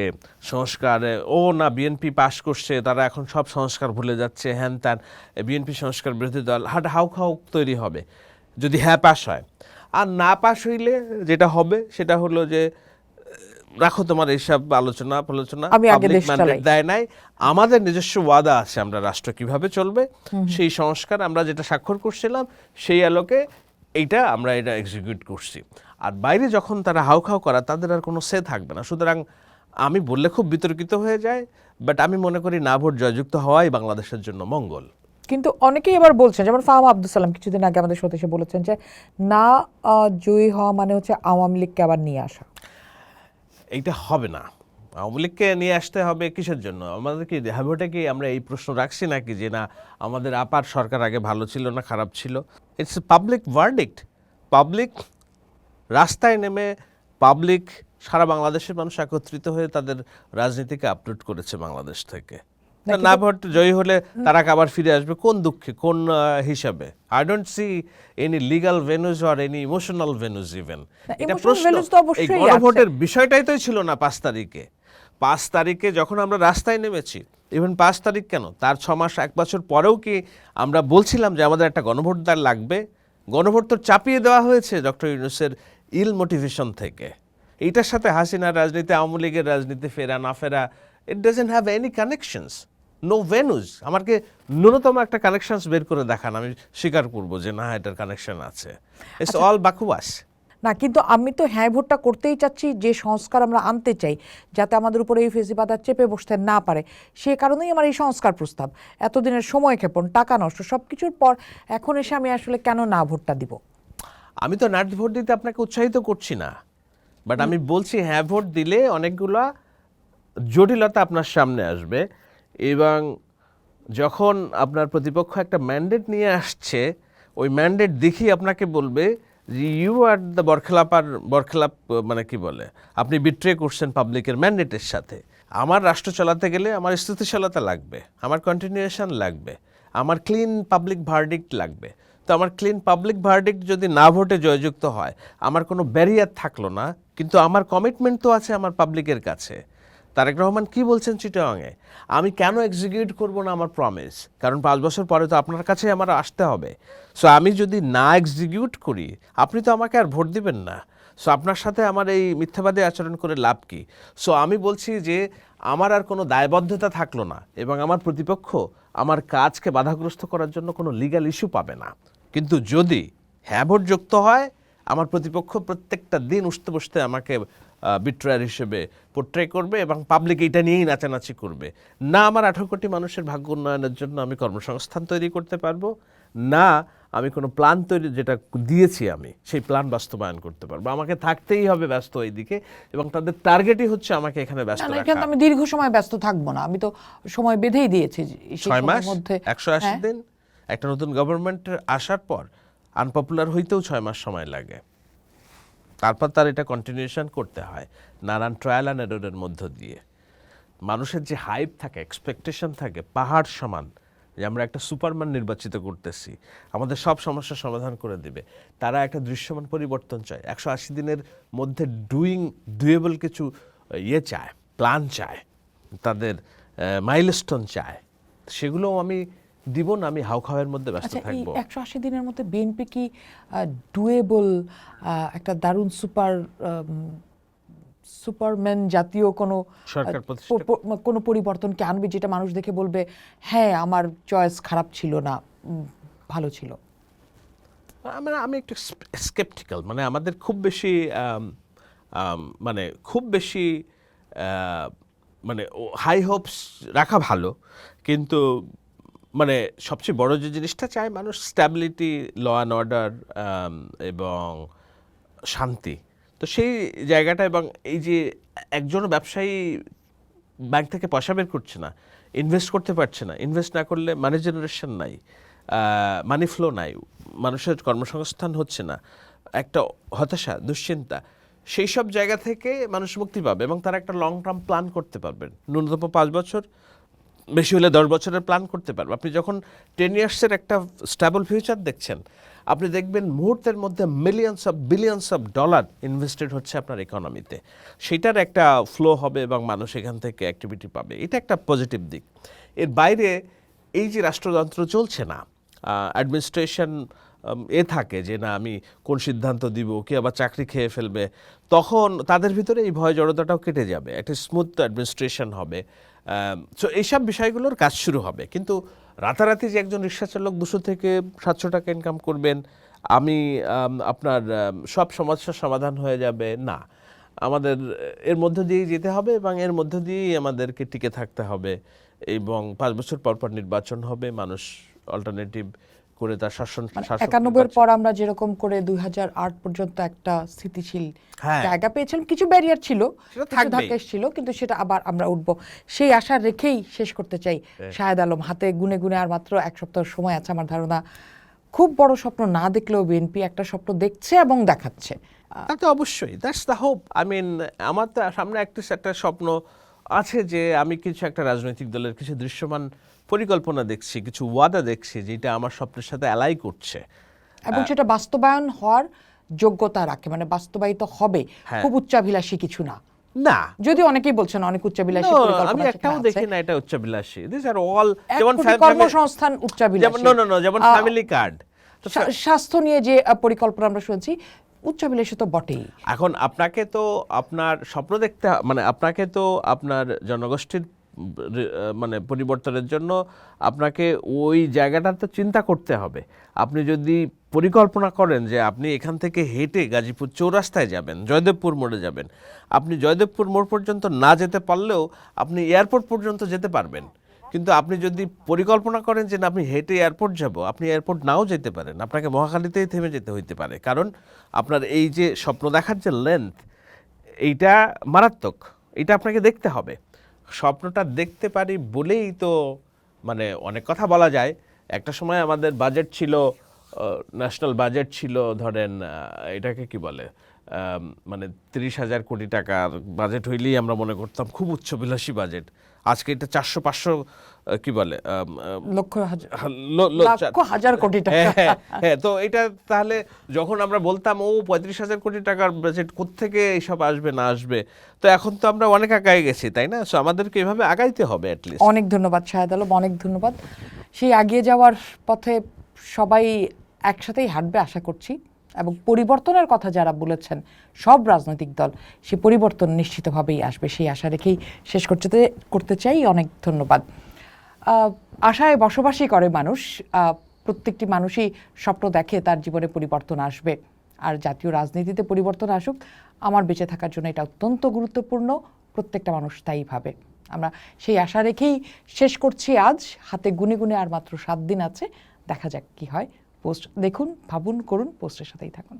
সংস্কারে না বিএনপি পাশ করছে, তারা এখন সব সংস্কার ভুলে যাচ্ছে, হ্যান ত্যান, বিএনপি সংস্কার বিরোধী দল, হাউখাও তৈরি হবে যদি পাশ হয়। আর না পাশ হইলে যেটা হবে সেটা হলো যে রাখো তোমার এইসব আলোচনা পাবলিক ম্যান্ডেট দেয় নাই, আমাদের নিজস্ব ওয়াদা আছে আমরা রাষ্ট্র কিভাবে চলবে সেই সংস্কার আমরা যেটা স্বাক্ষর করছিলাম সেই আলোকে এটা এক্সিকিউট করছি। আর বাইরে যখন তারা হাউখাউ করা, তাদের আর কোনো সে থাকবে না। সুতরাং আমি বললে খুব বিতর্কিত হয়ে যায়, বাট আমি মনে করি না ভোট জয়যুক্ত হওয়াই বাংলাদেশের জন্য মঙ্গল। কিন্তু অনেকেই এবার বলছেন, যেমন ফাহাম আব্দুল সালাম কিছুদিন আগে আমাদের সাথে এসে বলেছেন যে না জয়ী হওয়া মানে হচ্ছে আওয়ামী লীগকে আবার নিয়ে আসা। এইটা হবে না, আওয়ামী লীগকে নিয়ে আসতে হবে কিসের জন্য? আমাদের কি ভোটে কি আমরা এই প্রশ্ন রাখছি নাকি যে না আমাদের আপার সরকার আগে ভালো ছিল না খারাপ ছিল? It's public verdict. পাবলিক রাস্তায় নেমে পাবলিক সারা বাংলাদেশের মানুষ একত্রিত হয়ে তাদের রাজনীতিকে আপলোড করেছে বাংলাদেশ থেকে। না ভোট জয়ী হলে তারা আবার ফিরে আসবে কোন দুঃখে, কোন হিসাবে? I don't see any legal ভেনুজ or any emotional ভেনুজ even. এটা প্রশ্ন, এই গণভোটের বিষয়টাই তো ছিল না 5 তারিখে। 5 তারিখে যখন আমরা রাস্তায় নেমেছি, ইভেন 5 তারিখ কেন, তার 6 মাস 1 বছর পরেও কি আমরা বলছিলাম যে আমাদের একটা গণভোট লাগবে? গণভোট তো চাপিয়ে দেওয়া হয়েছে ডক্টর ইউনূসের ইল মোটিভেশন থেকে। এইটার সাথে হাসিনার রাজনীতি, আওয়ামী লীগের রাজনীতি, ফেরা না ফেরা, it doesn't have any connections, no venues. আমাকে ন্যূনতম একটা কানেকশনস বের করে দেখান, আমি স্বীকার করবো যে না এটার কানেকশন আছে। ইটস অল বাকুয়াস। না, কিন্তু আমি তো হ্যাঁ ভোটটা করতেই চাচ্ছি, যে সংস্কার আমরা আনতে চাই যাতে আমাদের উপরে এই ফেসিবাদ চেপে বসতে না পারে, সে কারণেই আমার এই সংস্কার প্রস্তাব। এতদিনের সময় ক্ষেপণ, টাকা নষ্ট, সব কিছুর পর এখন এসে আমি আসলে কেন না ভোটটা দিব? আমি তো না ভোট দিতে আপনাকে উৎসাহিত করছি না, বাট আমি বলছি হ্যাঁ ভোট দিলে অনেকগুলা জটিলতা আপনার সামনে আসবে, এবং যখন আপনার প্রতিপক্ষ একটা ম্যান্ডেট নিয়ে আসছে, ওই ম্যান্ডেট দেখেই আপনাকে বলবে যে ইউ আর দ্য বরখেলাপ, মানে কি বলে, আপনি বিট্রে করছেন পাবলিকের ম্যান্ডেটের সাথে। আমার রাষ্ট্র চালাতে গেলে আমার স্থিতিশীলতা লাগবে, আমার কন্টিনিউয়েশন লাগবে, আমার ক্লিন পাবলিক ভার্ডিক্ট লাগবে। তো আমার ক্লিন পাবলিক ভার্ডিক্ট যদি না ভোটে জয়যুক্ত হয়, আমার কোনো ব্যারিয়ার থাকলো না, কিন্তু আমার কমিটমেন্ট তো আছে আমার পাবলিকের কাছে। তারেক রহমান কি বলছেন চিটাগাংয়ে, আমি কেন এক্সিকিউট করব না আমার প্রমিস? কারণ 5 বছর পরে তো আপনার কাছে আমার আসতে হবে। সো আমি যদি না এক্সিকিউট করি, আপনি তো আমাকে আর ভোট দিবেন না। সো আপনার সাথে আমার এই মিথ্যাবাদী আচরণ করে লাভ কি? সো আমি বলছি যে আমার আর কোনো দায়বদ্ধতা থাকলো না, এবং আমার প্রতিপক্ষ আমার কাজকে বাধাগ্রস্ত করার জন্য কোনো লিগ্যাল ইস্যু পাবে না। কিন্তু যদি হ্যাঁ ভোট যুক্ত হয়, আমার প্রতিপক্ষ প্রত্যেকটা দিন উঠতে বসতে আমাকে বিট্রায়ার হিসেবে পোট্রে করবে, এবং পাবলিক এইটা নিয়েই নাচানাচি করবে। না আমার 18 কোটি মানুষের ভাগ্য উন্নয়নের জন্য আমি কর্মসংস্থান তৈরি করতে পারবো, না আমি কোনো প্ল্যান তৈরি যেটা দিয়েছি আমি সেই প্ল্যান বাস্তবায়ন করতে পারবো। আমাকে থাকতেই হবে ব্যস্ত এইদিকে, এবং তাদের টার্গেটই হচ্ছে আমাকে এখানে ব্যস্ত রাখা। আমি দীর্ঘ সময় ব্যস্ত থাকবো না, আমি তো সময় বেঁধেই দিয়েছি 6 মাস, 180 দিন। একটা নতুন গভর্নমেন্ট আসার পর আনপপুলার হইতেও 6 মাস সময় লাগে, তারপর তার এটা কন্টিনিউশন করতে হয় নানান ট্রায়াল অ্যান্ড এররের মধ্য দিয়ে। মানুষের যে হাইপ থাকে, এক্সপেকটেশন থাকে পাহাড় সমান, যে আমরা একটা সুপারম্যান নির্বাচিত করতেছি, আমাদের সব সমস্যার সমাধান করে দিবে, তারা একটা দৃশ্যমান পরিবর্তন চায়। 180 দিনের মধ্যে ডুয়েবল কিছু চায়, প্ল্যান চায়, তাদের মাইলস্টোন চায়। সেগুলো আমি দিব না, আমি হাউখাওয়ের মধ্যে ব্যস্ত থাকবো। 180 দিনের মধ্যে বিএনপি কি ডুয়েবল একটা দারুণ সুপারম্যান জাতীয় কোনো পরিবর্তনকে আনবে, যেটা মানুষ দেখে বলবে হ্যাঁ আমার চয়েস খারাপ ছিল না, ভালো ছিল? আমি একটু স্কেপটিক্যাল, মানে আমাদের খুব বেশি মানে হাই হোপস রাখা ভালো, কিন্তু মানে সবচেয়ে বড় যে জিনিসটা চায় মানুষ, স্ট্যাবিলিটি, ল অ্যান্ড অর্ডার এবং শান্তি। তো সেই জায়গাটা, এবং এই যে একজন ব্যবসায়ী ব্যাংক থেকে পয়সা বের করছে না, ইনভেস্ট করতে পারছে না, ইনভেস্ট না করলে মানি জেনারেশন নাই, মানি ফ্লো নাই, মানুষের কর্মসংস্থান হচ্ছে না, একটা হতাশা, দুশ্চিন্তা, সেই সব জায়গা থেকে মানুষ মুক্তি পাবে এবং তারা একটা লং টার্ম প্ল্যান করতে পারবেন। ন্যূনতম 5 বছর, বেশি হলে 10 বছরের প্ল্যান করতে পারবে। আপনি যখন 10 ইয়ার্সের একটা স্টেবল ফিউচার দেখছেন, আপনি দেখবেন মুহূর্তের মধ্যে বিলিয়ন্স অফ ডলার ইনভেস্টেড হচ্ছে আপনার ইকোনমিতে। সেটার একটা ফ্লো হবে এবং মানুষ এখান থেকে অ্যাক্টিভিটি পাবে। এটা একটা পজিটিভ দিক। এর বাইরে এই যে রাষ্ট্রযন্ত্র চলছে না, অ্যাডমিনিস্ট্রেশন থাকে যে না আমি কোন সিদ্ধান্ত দিব, কে আবার চাকরি খেয়ে ফেলবে, তখন তাদের ভিতরে এই ভয় জড়তাটাও কেটে যাবে, একটা স্মুথ অ্যাডমিনিস্ট্রেশন হবে। সো এইসব বিষয়গুলোর কাজ শুরু হবে। কিন্তু রাতারাতি যে একজন রিক্সা চালক 200 থেকে 700 টাকা ইনকাম করবেন, আমি আপনার সব সমস্যার সমাধান হয়ে যাবে না। আমাদের এর মধ্য দিয়েই যেতে হবে এবং এর মধ্য দিয়েই আমাদেরকে টিকে থাকতে হবে এবং 5 বছর পর পর নির্বাচন হবে, মানুষ অল্টারনেটিভ করে তার শাসন 91 পর আমরা যেরকম করে 2008 পর্যন্ত একটা স্থিতিশীল জায়গা পেয়েছিলাম, কিছু ব্যারিয়ার ছিল, কিছু ধাক্কা ছিল, কিন্তু সেটা আবার আমরা উঠবো সেই আশা রেখেই শেষ করতে চাই। শাহেদ আলম, হাতে গুনে গুনে আর মাত্র 1 সপ্তাহ সময় আছে। আমার ধারণা খুব বড় স্বপ্ন না দেখলেও বিএনপি একটা স্বপ্ন দেখছে এবং দেখাচ্ছে। তা তো অবশ্যই, that's the hope. I mean, আমার তো সামনে একটা স্বপ্ন আছে যে আমি কিছু একটা রাজনৈতিক দলের কিছু দৃশ্যমান পরিকল্পনা দেখছি, কিছু ওয়াদা দেখছি যেটা আমার স্বপ্নের সাথে অ্যালাই করছে এবং সেটা বাস্তবায়ন হওয়ার যোগ্যতা রাখে, মানে বাস্তবায়িত হবে, খুব উচ্চাভিলাষী কিছু না। না, যদি অনেকেই বলছেন অনেক উচ্চাভিলাষী পরিকল্পনা আমি একটাও দেখি না এটা উচ্চাভিলাষী। দিস আর অল যেমন কর্মসংস্থান উচ্চাভিলাষী, যেমন ফ্যামিলি কার্ড, স্বাস্থ্য নিয়ে যে পরিকল্পনা আমরা শুনছি উচ্চাভিলাষী তো বটেই। এখন আপনাকে তো আপনার স্বপ্ন দেখতে মানে আপনাকে তো আপনার জনগোষ্ঠীর মানে পরিবর্তনের জন্য আপনাকে ওই জায়গাটা তো চিন্তা করতে হবে। আপনি যদি পরিকল্পনা করেন যে আপনি এখান থেকে হেঁটে গাজীপুর চৌরাস্তায় যাবেন, জয়দেবপুর মোড়ে যাবেন, আপনি জয়দেবপুর মোড় পর্যন্ত না যেতে পারলেও আপনি এয়ারপোর্ট পর্যন্ত যেতে পারবেন। কিন্তু আপনি যদি পরিকল্পনা করেন যে না আপনি হেঁটে এয়ারপোর্ট যাব, আপনি এয়ারপোর্ট নাও যেতে পারেন, আপনাকে মহাখালীতেই থেমে যেতে হইতে পারে। কারণ আপনার এই যে স্বপ্ন দেখার যে লেন্থ, এইটা মারাত্মক, এটা আপনাকে দেখতে হবে। স্বপ্নটা দেখতে পারি বলেই তো মানে অনেক কথা বলা যায়। একটা সময় আমাদের বাজেট ছিল, ন্যাশনাল বাজেট ছিল ধরেন এটাকে কি বলে, মানে 30,000 কোটি টাকার বাজেট হইলেই আমরা মনে করতাম খুব উচ্চবিলাসী বাজেট। আজকে এটা 400-500 কি বলে লক্ষ হাজার কোটি টাকা। হ্যাঁ, তো এটা তাহলে যখন আমরা বলতাম ও 35,000 কোটি টাকার বাজেট কোত্থেকে এইসব আসবে না আসবে, তো এখন তো আমরা অনেক আগায় গেছি, তাই না? সো আমাদেরকে এভাবে আগাইতে হবে অ্যাটলিস্ট। অনেক ধন্যবাদ শাহেদ আলম, অনেক ধন্যবাদ। সেই এগিয়ে যাওয়ার পথে সবাই একসাথেই হাঁটবে আশা করছি, এবং পরিবর্তনের কথা যারা বলেছেন সব রাজনৈতিক দল, সেই পরিবর্তন নিশ্চিতভাবেই আসবে, সেই আশা রেখেই শেষ করতে চাই। অনেক ধন্যবাদ। আশায় বসবাসই করে মানুষ, প্রত্যেকটি মানুষই স্বপ্ন দেখে তার জীবনে পরিবর্তন আসবে, আর জাতীয় রাজনীতিতে পরিবর্তন আসুক আমার বেঁচে থাকার জন্য এটা অত্যন্ত গুরুত্বপূর্ণ, প্রত্যেকটা মানুষ তাই ভাবে। আমরা সেই আশা রেখেই শেষ করছি আজ। হাতে গুনে গুনে আর মাত্র 7 দিন আছে, দেখা যাক কি হয়। পোস্ট দেখুন, ভাবুন, করুন, পোস্টের সাথেই থাকুন।